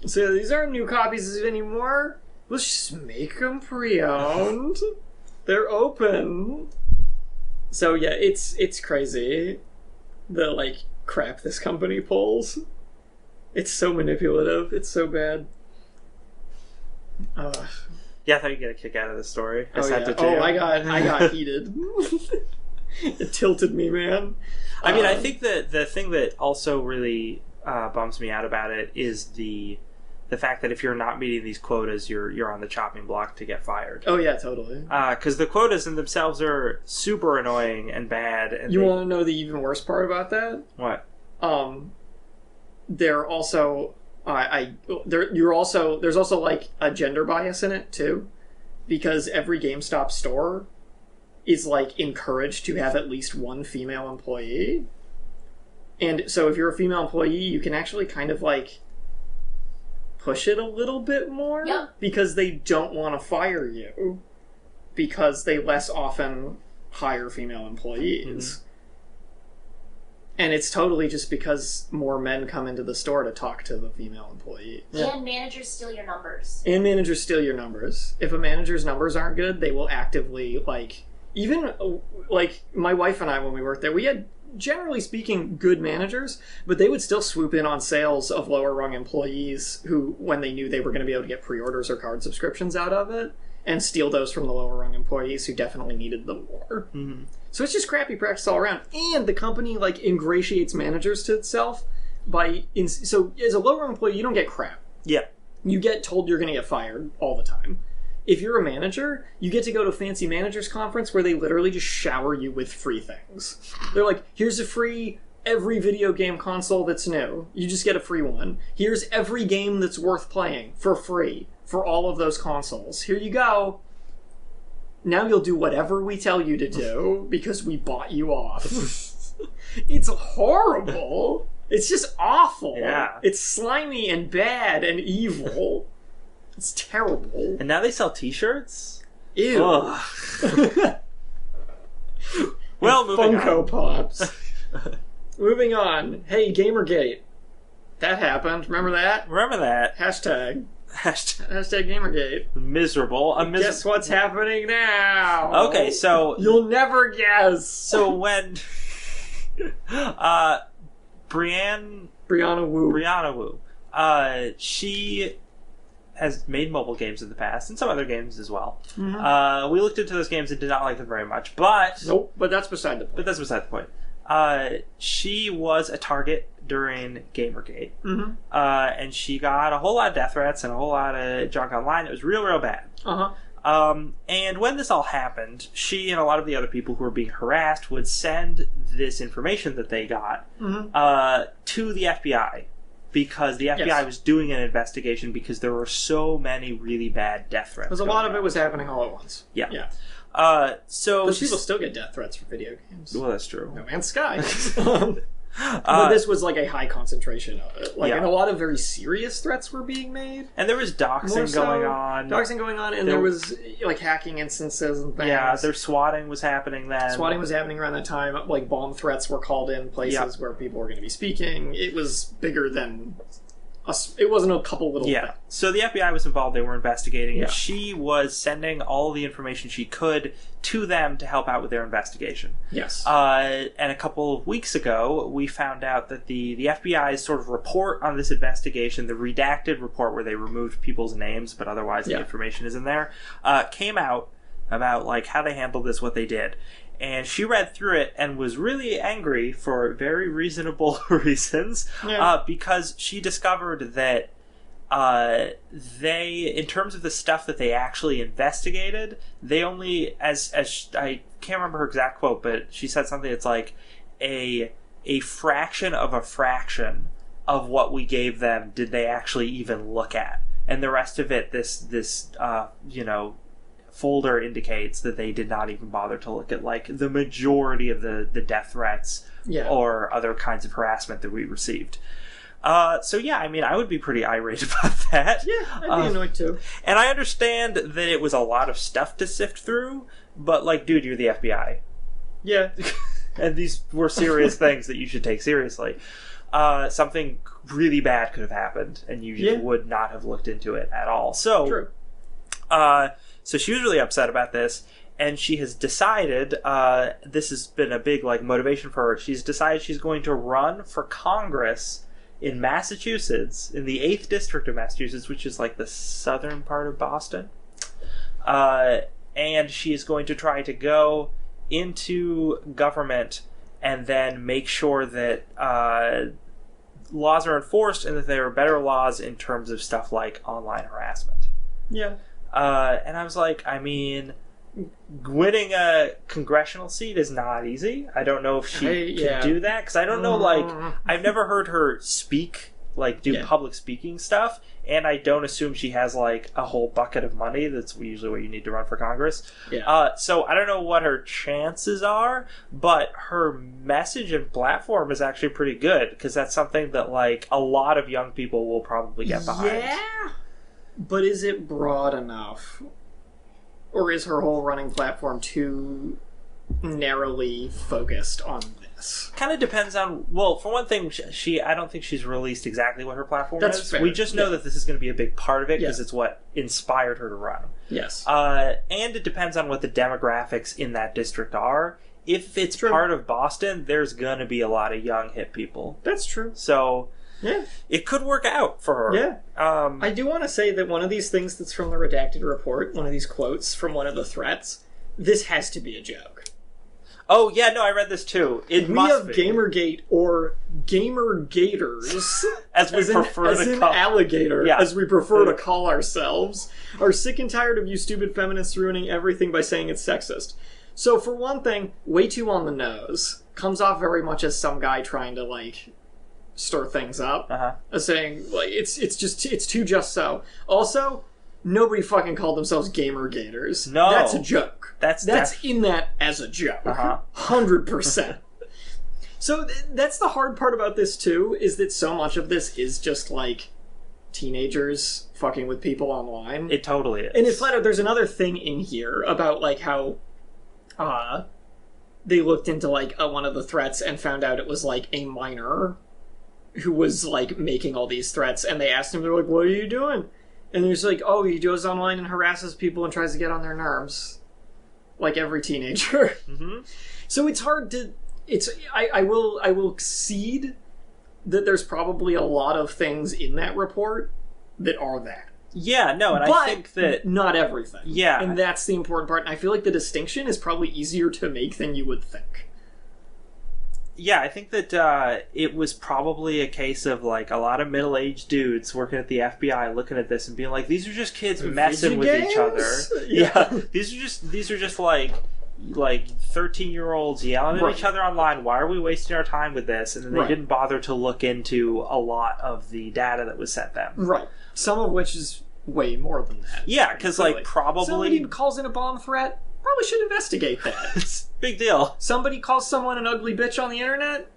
So these aren't new copies anymore. Let's just make them pre-owned. They're open. So yeah, it's crazy. The like crap this company pulls. It's so manipulative. It's so bad. Yeah, I thought you'd get a kick out of this story. I got heated. It tilted me, man. I mean, I think that the thing that also really bums me out about it is the fact that if you're not meeting these quotas, you're on the chopping block to get fired. Oh yeah, totally. Because the quotas in themselves are super annoying and bad. And you want to know the even worse part about that? What? They're also. There's also like a gender bias in it too, because every GameStop store is like encouraged to have at least one female employee, and so if you're a female employee, you can actually kind of like push it a little bit more because they don't want to fire you because they less often hire female employees. Mm-hmm. And it's totally just because more men come into the store to talk to the female employee. Yeah. And managers steal your numbers. If a manager's numbers aren't good, they will actively, like... Even, like, my wife and I, when we worked there, we had, generally speaking, good managers, but they would still swoop in on sales of lower-rung employees who, when they knew they were going to be able to get pre-orders or card subscriptions out of it, and steal those from the lower-rung employees who definitely needed them more. Mm-hmm. So it's just crappy practice all around. And the company, like, ingratiates managers to itself by... So as a lower employee, you don't get crap. Yeah. You get told you're going to get fired all the time. If you're a manager, you get to go to a fancy managers conference where they literally just shower you with free things. They're like, here's a free every video game console that's new. You just get a free one. Here's every game that's worth playing for free for all of those consoles. Here you go. Now you'll do whatever we tell you to do because we bought you off. It's horrible. It's just awful. Yeah. It's slimy and bad and evil. It's terrible. And now they sell t-shirts? Ew. Well, moving Funko on. Pops. Moving on. Hey, Gamergate. That happened. Remember that? Remember that. Hashtag Gamergate. Miserable. Guess what's happening now? Okay, so... You'll never guess. So when... Brianna Wu. She has made mobile games in the past, and some other games as well. Mm-hmm. We looked into those games and did not like them very much, but... Nope, but that's beside the point. She was a target during Gamergate. And she got a whole lot of death threats and a whole lot of junk online. It was real bad. And when this all happened, she and a lot of the other people who were being harassed would send this information that they got to the FBI, because the FBI was doing an investigation because there were so many really bad death threats. Because a lot of it was happening all at once. Yeah. So people still get death threats for video games. Well, that's true. No Man's Sky. But this was like a high concentration of it. And a lot of very serious threats were being made. And there was doxing going on. And there was like hacking instances and things. Yeah, their swatting was happening then. Swatting was happening around that time. Like bomb threats were called in places where people were going to be speaking. It was bigger than... It wasn't a couple little things. So the FBI was involved. They were investigating. And she was sending all the information she could to them to help out with their investigation. Yes. And a couple of weeks ago, we found out that the FBI's sort of report on this investigation, the redacted report where they removed people's names, but otherwise the information is in there, came out about like how they handled this, what they did. And she read through it and was really angry for very reasonable reasons, because she discovered that they, in terms of the stuff that they actually investigated, they only, as I can't remember her exact quote, but she said something that's like a fraction of a fraction of what we gave them did they actually even look at, and the rest of it, this folder indicates that they did not even bother to look at like the majority of the death threats or other kinds of harassment that we received. So yeah, I mean, I would be pretty irate about that. Yeah, I'd be annoyed too. And I understand that it was a lot of stuff to sift through, but like, dude, you're the FBI. Yeah. And these were serious things that you should take seriously. Something really bad could have happened, and you just would not have looked into it at all. So, true. So she was really upset about this, and she has decided, this has been a big like motivation for her, she's decided she's going to run for Congress in Massachusetts, in the 8th District of Massachusetts, which is like the southern part of Boston. And she is going to try to go into government and then make sure that laws are enforced and that there are better laws in terms of stuff like online harassment. Yeah. And I was like, I mean, winning a congressional seat is not easy. I don't know if she can do that, because I don't know, like, I've never heard her speak, like, do public speaking stuff, and I don't assume she has, like, a whole bucket of money. That's usually what you need to run for Congress. Yeah. So I don't know what her chances are, but her message and platform is actually pretty good, because that's something that, like, a lot of young people will probably get behind. Yeah. But is it broad enough? Or is her whole running platform too narrowly focused on this? Kind of depends on... Well, for one thing, I don't think she's released exactly what her platform is. Fair. We just know that this is going to be a big part of it, because it's what inspired her to run. Yes. And it depends on what the demographics in that district are. If it's part of Boston, there's going to be a lot of young, hip people. That's true. So... Yeah. It could work out for her. Yeah. I do want to say that one of these things that's from the redacted report, one of these quotes from one of the threats, this has to be a joke. Oh, yeah, no, I read this too. We have Gamergate, or Gamergators, as we prefer to call alligator, as we prefer to call ourselves, are sick and tired of you stupid feminists ruining everything by saying it's sexist. So for one thing, way too on the nose. Comes off very much as some guy trying to, like... stir things up, saying like it's too just so. Also, nobody fucking called themselves Gamergators. No, that's a joke. That's in that as a joke. 100%. So that's the hard part about this too, is that so much of this is just like teenagers fucking with people online. It totally is. And it's flat out. There's another thing in here about like how they looked into like one of the threats and found out it was like a minor who was, like, making all these threats, and they asked him, they're like, what are you doing? And he's like, oh, he goes online and harasses people and tries to get on their nerves. Like every teenager. So it's hard to... I will concede that there's probably a lot of things in that report that are that. Yeah, no, and I think that... not everything. Yeah. And that's the important part, and I feel like the distinction is probably easier to make than you would think. Yeah, I think that it was probably a case of like a lot of middle-aged dudes working at the FBI looking at this and being like, "These are just kids messing with each other." Yeah, these are just like 13-year-olds yelling at each other online. Why are we wasting our time with this? And then they didn't bother to look into a lot of the data that was sent them. Right. Some of which is way more than that. Yeah, because like probably somebody calls in a bomb threat. Probably should investigate that. It's a big deal. Somebody calls someone an ugly bitch on the internet?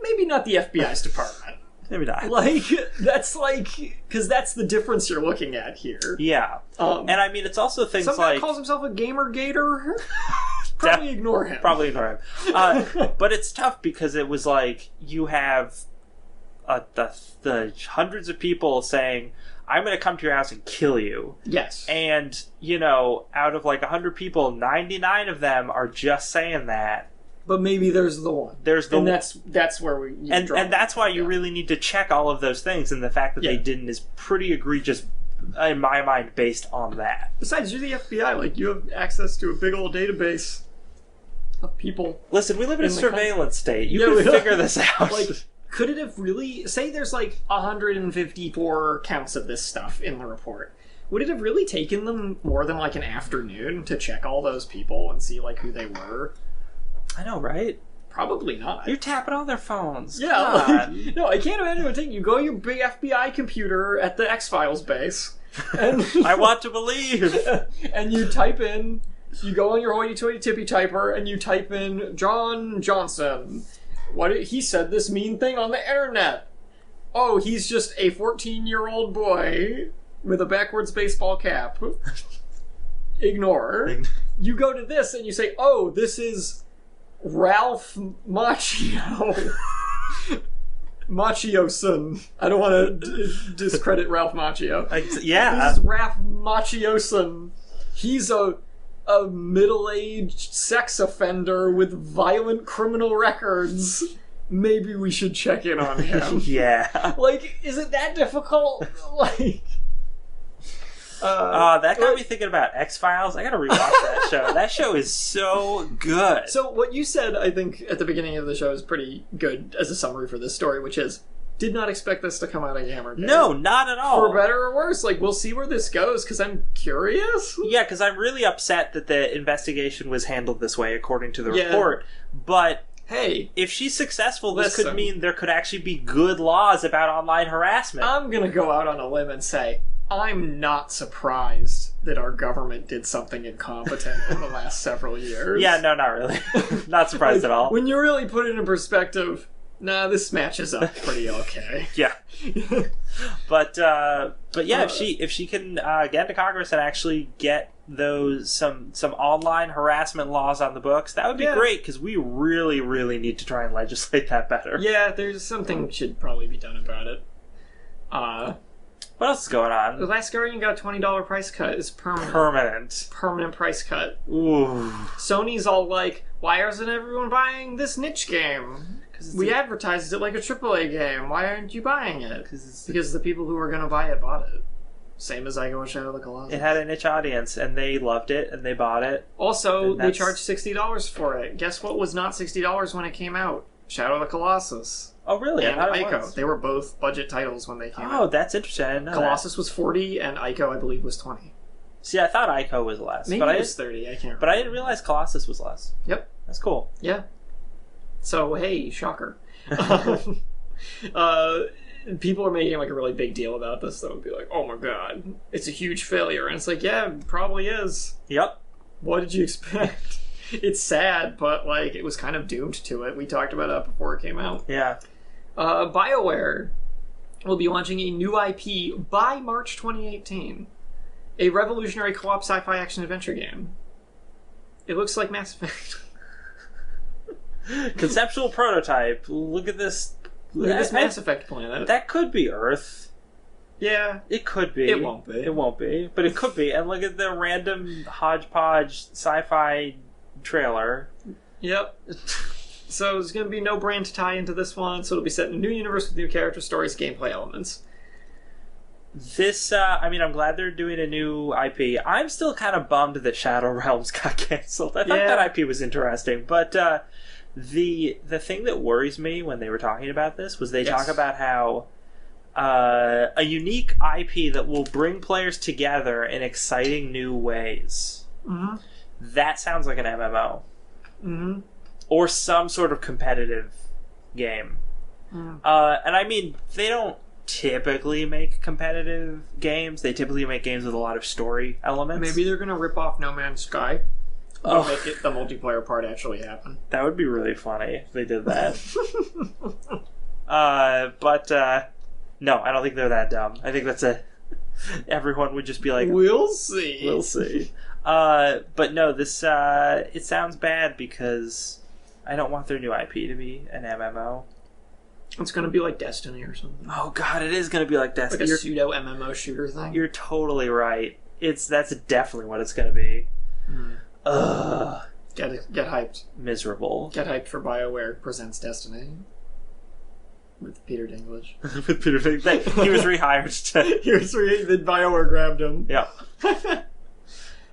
Maybe not the FBI's department. Maybe not. Because that's the difference you're looking at here. Yeah. And I mean, it's also things like... Somebody calls himself a gamer gator? Probably ignore him. Probably ignore him. But it's tough because it was like, you have the hundreds of people saying, I'm going to come to your house and kill you. Yes. And, out of like 100 people, 99 of them are just saying that. But maybe there's the one. And that's where we... And that's why you really need to check all of those things, and the fact that they didn't is pretty egregious, in my mind, based on that. Besides, you're the FBI. Like, you have access to a big old database of people. Listen, we live in a surveillance state. You can figure this out. Like... Could it have really... Say there's like 154 counts of this stuff in the report. Would it have really taken them more than like an afternoon to check all those people and see like who they were? I know, right? Probably not. You're tapping on their phones. Yeah. No, I can't imagine it would take you. Go to your big FBI computer at the X-Files base. And I want to believe. And you type in... You go on your hoity-toity tippy typer and you type in John Johnson... He said this mean thing on the internet. Oh, he's just a 14-year-old boy with a backwards baseball cap. Ignore. You go to this and you say, oh, this is Ralph Macchio. Macchio-san. I don't want to discredit Ralph Macchio. Yeah. This is Ralph Macchio-san. He's a middle-aged sex offender with violent criminal records. Maybe we should check in on him. Yeah. Like, is it that difficult? Like... that got me thinking about X-Files. I gotta rewatch that show. That show is so good. So what you said, I think, at the beginning of the show is pretty good as a summary for this story, which is, did not expect this to come out of Gamergate. No, not at all. For better or worse. Like, we'll see where this goes, because I'm curious. Yeah, because I'm really upset that the investigation was handled this way, according to the report. But... Hey, if she's successful, this could mean there could actually be good laws about online harassment. I'm gonna go out on a limb and say, I'm not surprised that our government did something incompetent in the last several years. Yeah, no, not really. Not surprised at all. When you really put it in perspective, nah, this matches up pretty okay. Yeah. But yeah, if she can get into Congress and actually get those some online harassment laws on the books, that would be great, because we really, really need to try and legislate that better. Yeah, there's something should probably be done about it. What else is going on? The Last Guardian got a $20 price cut. It's permanent. Permanent price cut. Ooh. Sony's all like, why isn't everyone buying this niche game? We advertised it like a AAA game. Why aren't you buying it? Because the people who were going to buy it bought it. Same as Ico and Shadow of the Colossus. It had a niche audience, and they loved it, and they bought it. Also, they charged $60 for it. Guess what was not $60 when it came out? Shadow of the Colossus. Oh, really? And Ico. They were both budget titles when they came out. Oh, that's interesting. I didn't know Colossus was $40, and Ico, I believe, was $20. See, I thought Ico was less. Maybe it was $30, I can't remember. But I didn't realize Colossus was less. Yep. That's cool. Yeah. So, hey, shocker. People are making like a really big deal about this, though, and be like, oh my god, it's a huge failure. And it's like, yeah, it probably is. Yep. What did you expect? It's sad, but like, it was kind of doomed to it. We talked about that before it came out. Yeah. BioWare will be launching a new IP by March 2018. A revolutionary co-op sci-fi action-adventure game. It looks like Mass Effect. Conceptual prototype. Look at this. Look at this Mass Effect planet. That could be Earth. Yeah. It could be. It won't be. It won't be. But it could be. And look at the random hodgepodge sci-fi trailer. Yep. So there's going to be no brand tie into this one, so it'll be set in a new universe with new character stories, gameplay elements. This, I mean, I'm glad they're doing a new IP. I'm still kind of bummed that Shadow Realms got canceled. I thought that IP was interesting, but The thing that worries me when they were talking about this was they talk about how a unique IP that will bring players together in exciting new ways. Mm-hmm. That sounds like an MMO. Mm-hmm. Or some sort of competitive game. Mm. And I mean, they don't typically make competitive games. They typically make games with a lot of story elements. Maybe they're going to rip off No Man's Sky. Oh, make it the multiplayer part actually happen. That would be really funny if they did that. No, I don't think they're that dumb. I think that's everyone would just be like, we'll see. We'll see. But no, this it sounds bad because I don't want their new IP to be an MMO. It's going to be like Destiny or something. Oh god, it is going to be like Destiny. Like a pseudo MMO shooter thing. You're totally right. That's definitely what it's going to be. Mm. Ugh. Get hyped. Miserable. Get hyped for BioWare presents Destiny. With Peter Dinklage. With Peter Dinklage. He was rehired to... Then BioWare grabbed him. Yeah.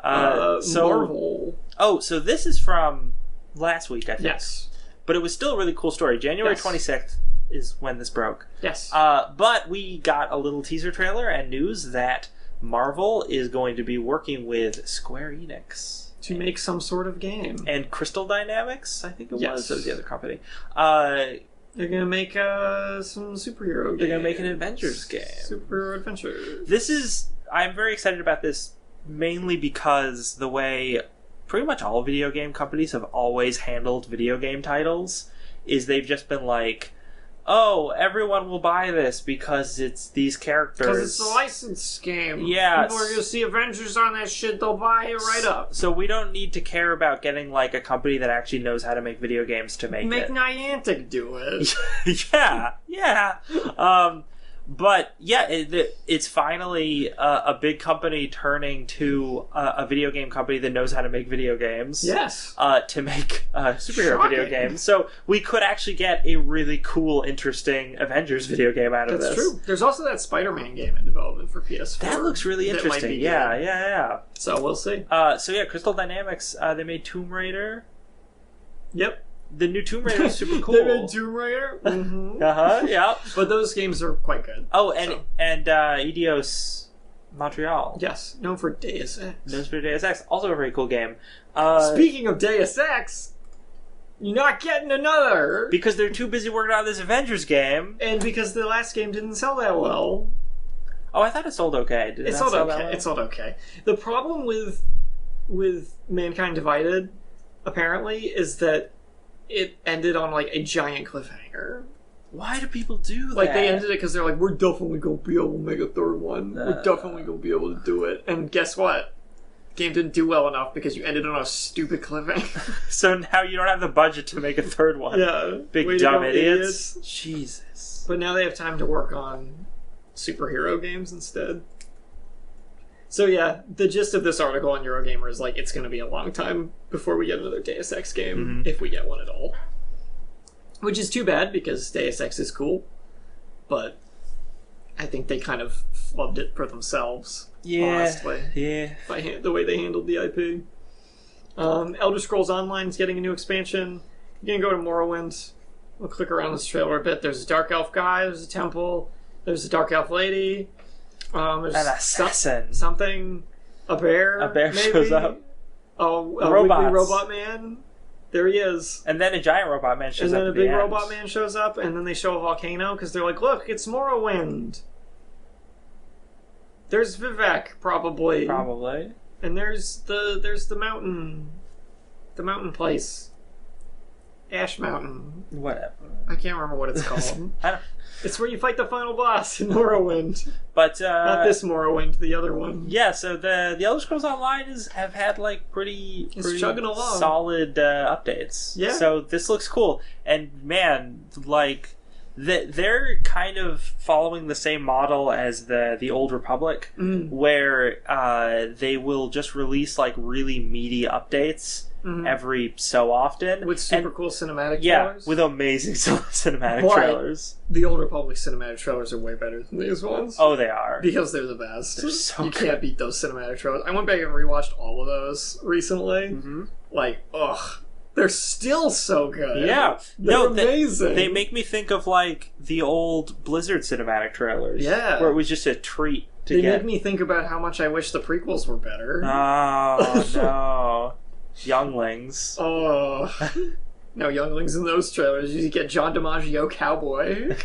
Marvel. Oh, so this is from last week, I think. Yes. But it was still a really cool story. January 26th is when this broke. Yes. But we got a little teaser trailer and news that Marvel is going to be working with Square Enix. To make some sort of game. And Crystal Dynamics, I think it was. That was the other company. They're going to make some superhero games. They're going to make an Avengers game. Super Adventure. I'm very excited about this mainly because the way pretty much all video game companies have always handled video game titles is they've just been like, oh, everyone will buy this because it's these characters. Because it's a licensed game. Yeah. People are going to see Avengers on that shit, they'll buy it right up. So we don't need to care about getting like a company that actually knows how to make video games to make it. Make Niantic do it. yeah. But yeah, it's finally a big company turning to a video game company that knows how to make video games. Yes. To make superhero video games. So we could actually get a really cool, interesting Avengers video game out of this. That's true. There's also that Spider-Man game in development for PS4. That looks really interesting. Yeah. So we'll see. Crystal Dynamics, they made Tomb Raider. Yep. The new Tomb Raider is super cool. They made Tomb Raider. Mm-hmm. Yeah. But those games are quite good. Oh, and Eidos Montreal. Yes, known for Deus Ex. Also a very cool game. Speaking of Deus Ex, you're not getting another. Because they're too busy working on this Avengers game. And because the last game didn't sell that well. Oh, I thought it sold okay. It sold okay. It sold okay. The problem with Mankind Divided, apparently, is that it ended on like a giant cliffhanger. Why do people do that? Like they ended it because they're like, we're definitely gonna be able to make a third one. We're definitely gonna be able to do it. And guess what? The game didn't do well enough because you ended on a stupid cliffhanger. So now you don't have the budget to make a third one. Yeah, big dumb idiots. Jesus. But now they have time to work on superhero games instead. So yeah, the gist of this article on Eurogamer is like, it's going to be a long time before we get another Deus Ex game, if we get one at all. Which is too bad, because Deus Ex is cool, but I think they kind of flubbed it for themselves, honestly. Yeah. By the way they handled the IP. Elder Scrolls Online is getting a new expansion. You can go to Morrowind. We'll click around this trailer a bit. There's a Dark Elf guy, there's a temple, there's a Dark Elf lady. There's an assassin. Something. A bear. A bear maybe? shows up. Oh, a wiggly robot man. There he is. And then a giant robot man shows up. And then a big robot man shows up, and then they show a volcano because they're like, "Look, it's Morrowind." There's Vivek, probably. Probably. And there's the mountain, place. Ash Mountain. Whatever. I can't remember what it's called. It's where you fight the final boss in Morrowind. But not this Morrowind, the other one. Yeah, so the Elder Scrolls Online have had like pretty chugging along. Solid updates. Yeah. So this looks cool. And man, like they're kind of following the same model as the Old Republic, where they will just release like really meaty updates every so often. With super cool cinematic trailers? Yeah, with amazing cinematic trailers. The Old Republic cinematic trailers are way better than these ones. Oh, they are. Because they're the best. They're so You good. can't beat those cinematic trailers. I went back and rewatched all of those recently. Like, ugh. They're still so good. Yeah. They're amazing. They make me think of, like, the old Blizzard cinematic trailers. Yeah. Where it was just a treat to They get. make me think about how much I wish the prequels were better. Oh, no. Younglings. Oh. No younglings in those trailers. You get John DiMaggio cowboy.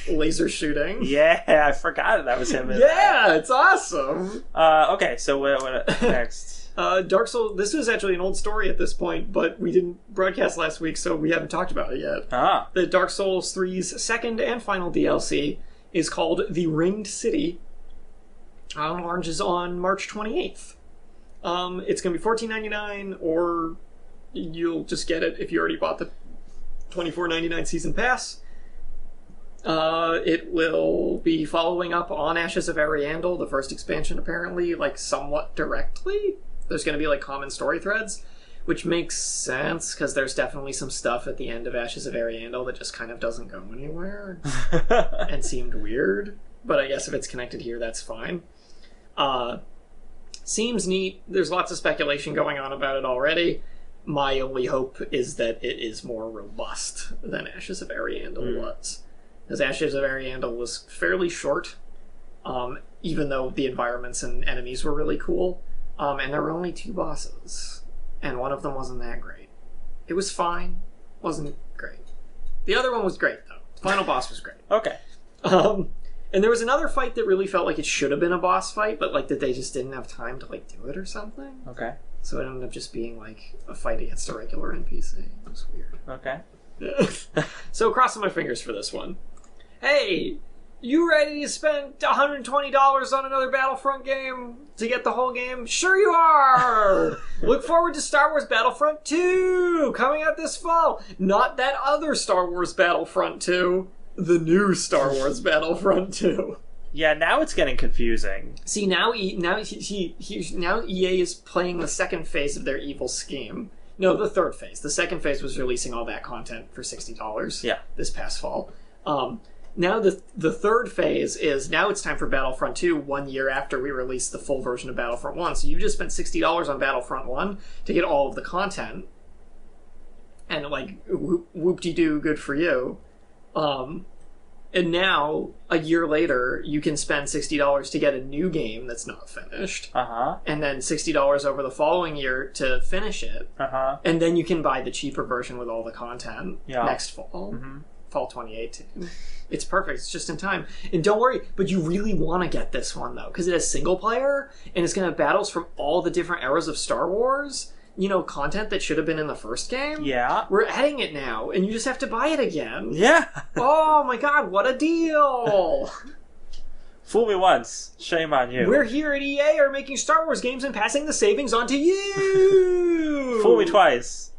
Laser shooting. Yeah, I forgot that was him. Yeah, it's awesome. Okay, so what next? Dark Souls, this is actually an old story at this point, but we didn't broadcast last week, so we haven't talked about it yet. The Dark Souls 3's second and final DLC is called The Ringed City. Launches on March 28th. It's going to be $14.99, or you'll just get it if you already bought the $24.99 season pass. It will be following up on Ashes of Ariandel, the first expansion, apparently, like, somewhat directly. There's going to be, like, common story threads, which makes sense, because there's definitely some stuff at the end of Ashes of Ariandel that just kind of doesn't go anywhere and seemed weird. But I guess if it's connected here, that's fine. Seems neat. There's lots of speculation going on about it already. My only hope is that it is more robust than Ashes of Ariandel was. Because Ashes of Ariandel was fairly short, even though the environments and enemies were really cool. And there were only 2 bosses, and one of them wasn't that great. It was fine, wasn't great. The other one was great, though. The final boss was great. Okay. And there was another fight that really felt like it should have been a boss fight, but like that they just didn't have time to like do it or something. Okay. So it ended up just being like a fight against a regular NPC. It was weird. Okay. So crossing my fingers for this one. Hey, you ready to spend $120 on another Battlefront game to get the whole game? Sure you are! Look forward to Star Wars Battlefront 2 coming out this fall. Not that other Star Wars Battlefront 2. The new Star Wars Battlefront 2. Yeah, now it's getting confusing. See, now EA is playing the second phase of their evil scheme. No, the third phase. The second phase was releasing all that content for $60 this past fall. Now the third phase is, now it's time for Battlefront 2 1 year after we release the full version of Battlefront 1. So you just spent $60 on Battlefront 1 to get all of the content. And like, whoop-de-doo, good for you. And now, a year later, you can spend $60 to get a new game that's not finished. And then $60 over the following year to finish it. And then you can buy the cheaper version with all the content next fall. Fall 2018. It's perfect. It's just in time. And don't worry, but you really want to get this one, though, because it has single player, and it's going to have battles from all the different eras of Star Wars. You know, content that should have been in the first game. Yeah. We're adding it now, and you just have to buy it again. Yeah. Oh my god, what a deal! Fool me once, shame on you. We're here at EA are making Star Wars games and passing the savings on to you! Fool me twice.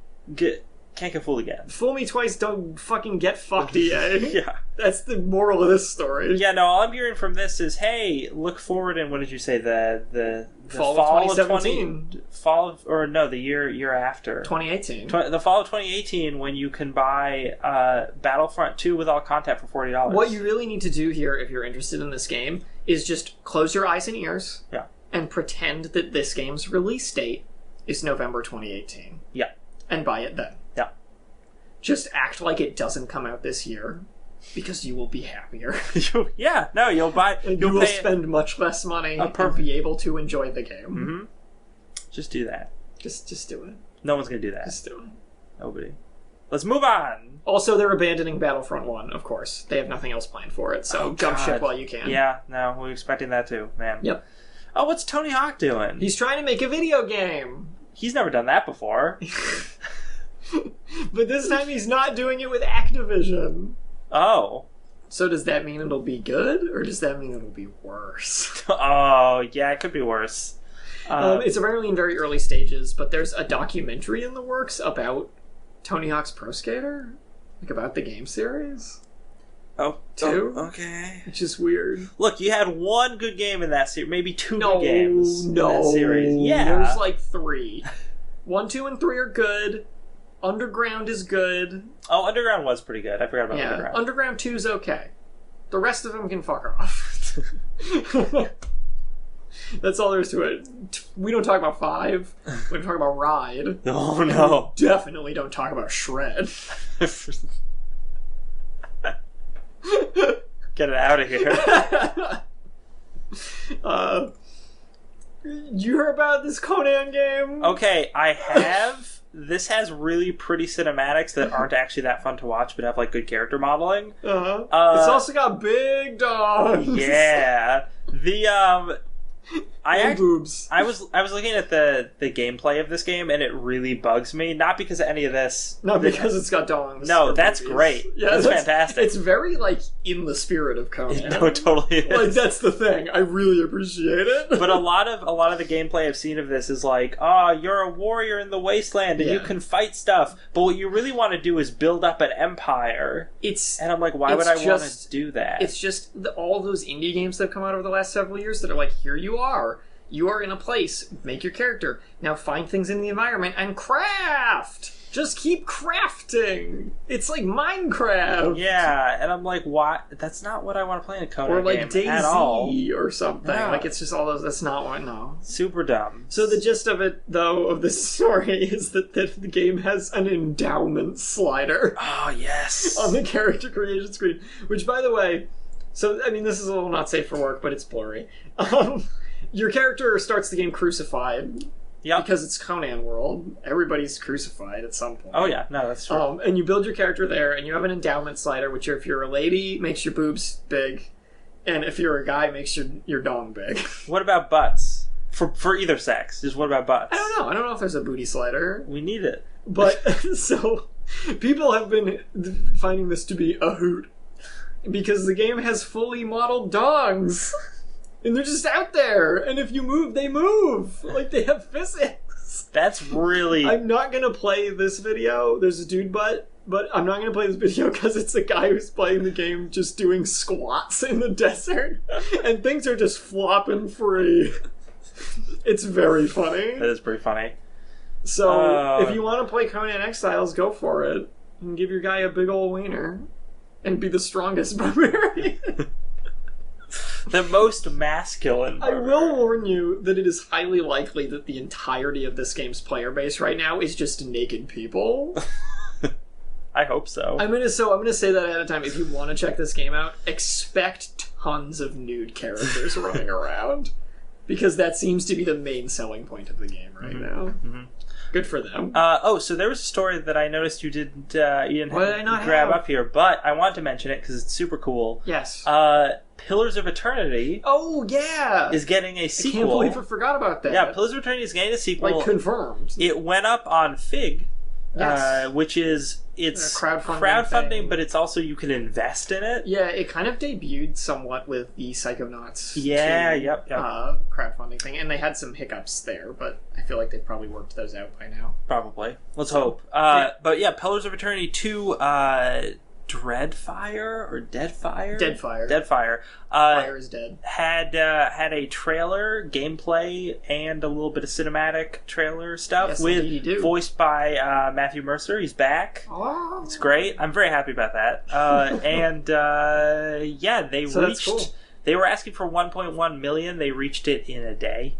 Can't get fooled again. Fool me twice, don't fucking get fucked, EA. Yeah. That's the moral of this story. Yeah, no, all I'm hearing from this is, hey, look forward in, what did you say, the fall of 2017. The year after. 2018. The fall of 2018, when you can buy Battlefront 2 with all content for $40. What you really need to do here, if you're interested in this game, is just close your eyes and ears and pretend that this game's release date is November 2018. Yeah. And buy it then. Yeah. Just act like it doesn't come out this year, because you will be happier. You'll buy... You will spend much less money and be able to enjoy the game. Just do that. Just do it. No one's going to do that. Just do it. Nobody. Let's move on! Also, they're abandoning Battlefront 1, of course. They have nothing else planned for it, so jump ship while you can. Yeah, no, we're expecting that too, man. Yep. Oh, what's Tony Hawk doing? He's trying to make a video game! He's never done that before. But this time he's not doing it with Activision. Oh. So does that mean it'll be good, or does that mean it'll be worse? Oh, yeah, it could be worse. It's apparently in very early stages, but there's a documentary in the works about Tony Hawk's Pro Skater, like about the game series. Oh, two? Okay. Which is weird. Look, you had one good game in that series, maybe two good games in that series. Yeah. There's like 3. 1, 2, and 3 are good. Underground is good. Oh, Underground was pretty good. I forgot about Underground. Underground 2's okay. The rest of them can fuck off. That's all there is to it. We don't talk about 5. We don't talk about Ride. Oh, no. We definitely don't talk about Shred. Get it out of here. You heard about this Conan game? Okay, I have. This has really pretty cinematics that aren't actually that fun to watch, but have like good character modeling. It's also got big dogs. Yeah. Boobs. I was looking at the gameplay of this game, and it really bugs me. Not because of any of this. Not because it's got dongs. No, that's great. Yeah, that's fantastic. It's very, like, in the spirit of Conan. No, it totally is. Like, that's the thing. I really appreciate it. But a lot of the gameplay I've seen of this is like, oh, you're a warrior in the wasteland, and you can fight stuff. But what you really want to do is build up an empire. And I'm like, why would I want to do that? It's just all those indie games that have come out over the last several years that are like, here you are. You are in a place. Make your character. Now find things in the environment and craft! Just keep crafting! It's like Minecraft! Yeah, and I'm like, why? That's not what I want to play in a Conan game. Or like game DayZ at all. Or something. No. Like, it's just all those... That's not what... No. Super dumb. So the gist of it, though, of this story is that the game has an endowment slider. Oh, yes. On the character creation screen. Which, by the way... So, I mean, this is a little not safe for work, but it's blurry. Your character starts the game crucified. Yeah. Because it's Conan world. Everybody's crucified at some point. Oh, yeah. No, that's true. And you build your character there, and you have an endowment slider, which if you're a lady, makes your boobs big. And if you're a guy, makes your dong big. What about butts? For either sex. Just what about butts? I don't know. I don't know if there's a booty slider. We need it. But, so, people have been finding this to be a hoot. Because the game has fully modeled dongs. And they're just out there. And if you move, they move. Like, they have physics. That's really... I'm not going to play this video. There's a dude butt. But I'm not going to play this video because it's a guy who's playing the game just doing squats in the desert. And things are just flopping free. It's very funny. That is pretty funny. So, if you want to play Conan Exiles, go for it. And give your guy a big ol' wiener. And be the strongest barbarian. The most masculine barbarian. I will warn you that it is highly likely that the entirety of this game's player base right now is just naked people. I hope so. I'm gonna say that ahead of time. If you want to check this game out, expect tons of nude characters running around. Because that seems to be the main selling point of the game right now. Mm-hmm. Good for them. So there was a story that I noticed you didn't grab up here, but I want to mention it because it's super cool. Yes. Pillars of Eternity. Oh, yeah! Is getting a sequel. I can't believe I forgot about that. Yeah, Pillars of Eternity is getting a sequel. Like, confirmed. It went up on Fig. Yes. Which is, it's crowdfunding, but it's also you can invest in it. Yeah, it kind of debuted somewhat with the Psychonauts 2 crowdfunding thing, and they had some hiccups there, but I feel like they've probably worked those out by now. Probably. Let's hope. But yeah, Pillars of Eternity 2, Dreadfire or Deadfire? Deadfire. Fire is dead. Had a trailer, gameplay, and a little bit of cinematic trailer stuff voiced by Matthew Mercer. He's back. Oh. It's great. I'm very happy about that. They were asking for 1.1 million. They reached it in a day.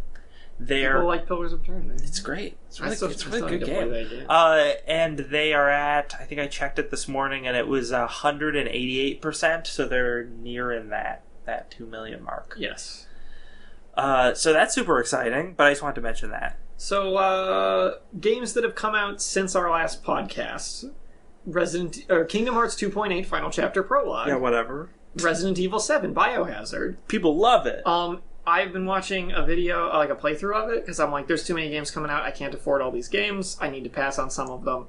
People like Pillars of Eternity. It's great. It's a really good game. And they are at, I think I checked it this morning, and it was 188%, so they're nearing that 2 million mark. Yes. So that's super exciting, but I just wanted to mention that. So, games that have come out since our last podcast. Kingdom Hearts 2.8 Final Chapter Prologue. Yeah, whatever. Resident Evil 7 Biohazard. People love it. I've been watching a video, like a playthrough of it, because I'm like, there's too many games coming out, I can't afford all these games, I need to pass on some of them,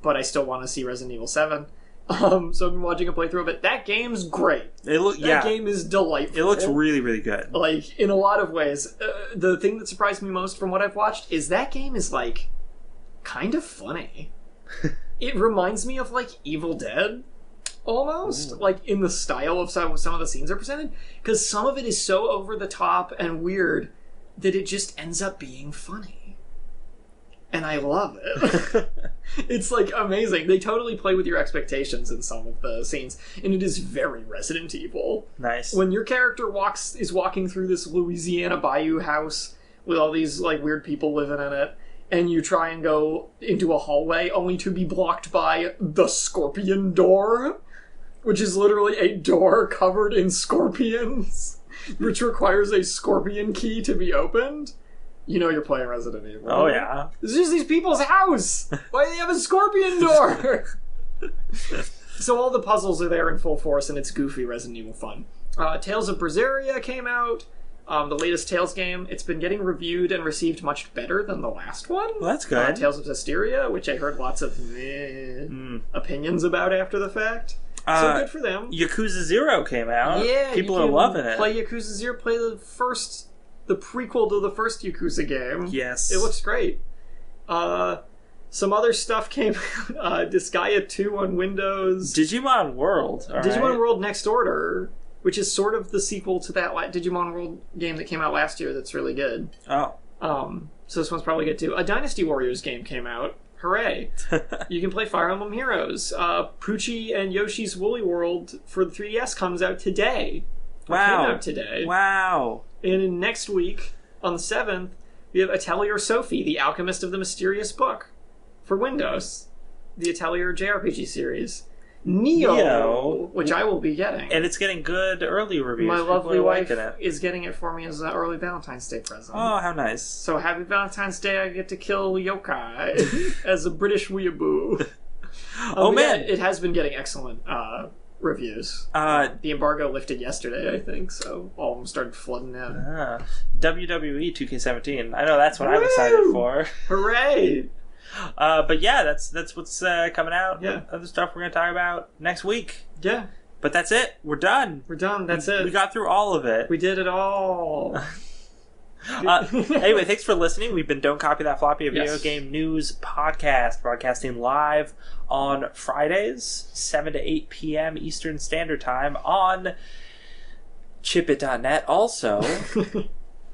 but I still want to see Resident Evil 7. So I've been watching a playthrough of it. That game's great. That game is delightful. It looks really, really good. Like, in a lot of ways. The thing that surprised me most from what I've watched is that game is, like, kind of funny. It reminds me of, like, Evil Dead. Almost. Ooh. Like, in the style of some of the scenes are presented. Because some of it is so over the top and weird that it just ends up being funny. And I love it. It's like amazing. They totally play with your expectations in some of the scenes, and it is very Resident Evil. Nice. When your character is walking through this Louisiana bayou house with all these like weird people living in it, and you try and go into a hallway only to be blocked by the Scorpion Door, which is literally a door covered in scorpions, which requires a scorpion key to be opened. You know you're playing Resident Evil. Oh, yeah. This is just these people's house! Why do they have a scorpion door? So all the puzzles are there in full force, and it's goofy Resident Evil fun. Tales of Berseria came out. The latest Tales game. It's been getting reviewed and received much better than the last one. Well, that's good. Tales of Zestiria, which I heard lots of opinions about after the fact. So good for them. Yakuza 0 came out. Yeah, people are loving it. Play Yakuza 0, play the prequel to the first Yakuza game. Yes. It looks great. Some other stuff came out. Disgaea 2 on Windows. Digimon World. Digimon World Next Order, which is sort of the sequel to that Digimon World game that came out last year that's really good. Oh. So this one's probably good too. A Dynasty Warriors game came out. Hooray. You can play Fire Emblem Heroes. Poochie and Yoshi's Woolly World for the 3DS comes out today. Wow. Came out today. Wow. And next week, on the 7th, we have Atelier Sophie, the Alchemist of the Mysterious Book, for Windows. The Atelier JRPG series. Neo, which I will be getting. And it's getting good early reviews. My lovely wife is getting it for me as an early Valentine's Day present. Oh, how nice. So happy Valentine's Day, I get to kill yokai as a British weeaboo. Man. Yeah, it has been getting excellent reviews. The embargo lifted yesterday, I think, so all of them started flooding in. WWE 2K17. I know that's what I'm excited for. Hooray! But yeah, that's what's coming out. Yeah. Other stuff we're going to talk about next week. Yeah. But that's it. We're done. That's it. We got through all of it. We did it all. Anyway, thanks for listening. We've been Don't Copy That Floppy, a video game news podcast, broadcasting live on Fridays, 7 to 8 p.m. Eastern Standard Time on chipit.net. Also,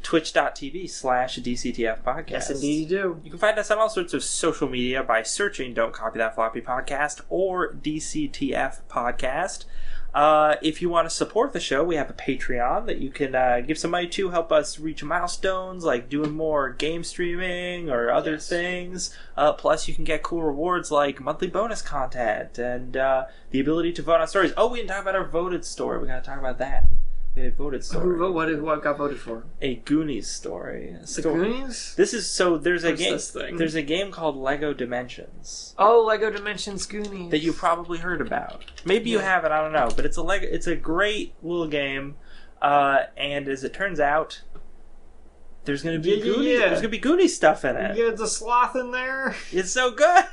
twitch.tv/DCTF podcast. Yes, indeed you do. You can find us on all sorts of social media by searching Don't Copy That Floppy podcast or DCTF podcast. If you want to support the show, we have a Patreon that you can give some money to help us reach milestones like doing more game streaming or other things. Plus, you can get cool rewards like monthly bonus content and the ability to vote on stories. Oh, we didn't talk about our voted story. We got to talk about that. We had a voted story. What got voted for? A Goonies story. The Goonies? This is there's a game. This thing? There's a game called Lego Dimensions. Oh, Lego Dimensions Goonies. That you probably heard about. Maybe you haven't. I don't know. But it's a great little game. And as it turns out, there's going to be Goonies. There's going to be Goonies stuff in it. You get the sloth in there. It's so good.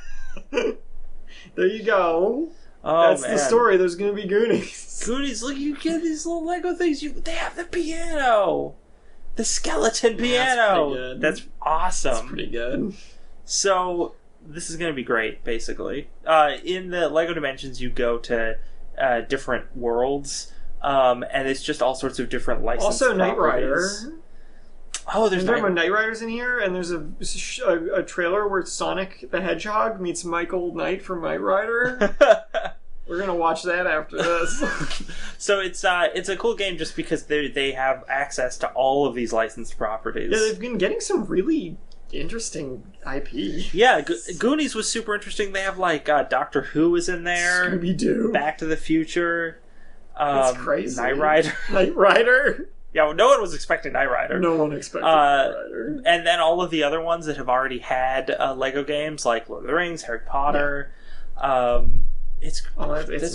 There you go. Oh, that's the story. There's going to be Goonies. Goonies, look, you get these little Lego things. They have the piano. The skeleton piano. That's awesome. That's pretty good. So, this is going to be great, basically. In the Lego Dimensions, you go to different worlds, and it's just all sorts of different licensed Also, Knight properties. Rider. Oh, there's Knight Riders in here, and there's a trailer where Sonic the Hedgehog meets Michael Knight from Knight Rider. We're gonna watch that after this. So it's a cool game just because they have access to all of these licensed properties. Yeah, they've been getting some really interesting IP. Yeah, Goonies was super interesting. They have like Doctor Who is in there, Scooby-Doo, Back to the Future. That's crazy. Knight Rider. Knight Rider. Yeah, well, no one was expecting Knight Rider. No one expected Knight Rider. And then all of the other ones that have already had Lego games, like Lord of the Rings, Harry Potter. Yeah. It's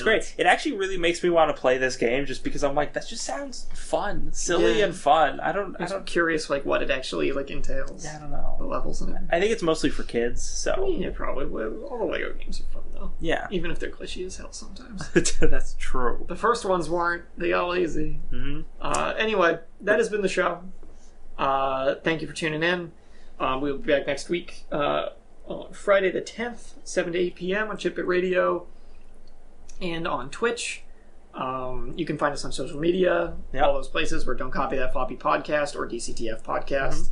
great. It actually really makes me want to play this game just because I'm like, that just sounds fun, silly and fun. I'm curious like what it actually entails. Yeah, I don't know the levels in it. I think it's mostly for kids. So yeah, probably all the Lego games are fun though. Yeah, even if they're cliche as hell sometimes. That's true. The first ones weren't. They got lazy. Mm-hmm. Anyway, that has been the show. Thank you for tuning in. We'll be back next week on Friday the 10th, 7 to 8 p.m. on Chipbit Radio. And on Twitch. You can find us on social media, all those places where Don't Copy That Floppy podcast or DCTF podcast.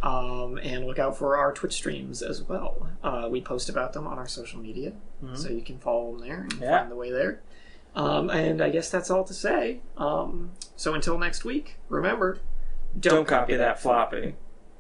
And look out for our Twitch streams as well. We post about them on our social media, so you can follow them there and find the way there. And I guess that's all to say. So until next week, remember, don't copy that floppy.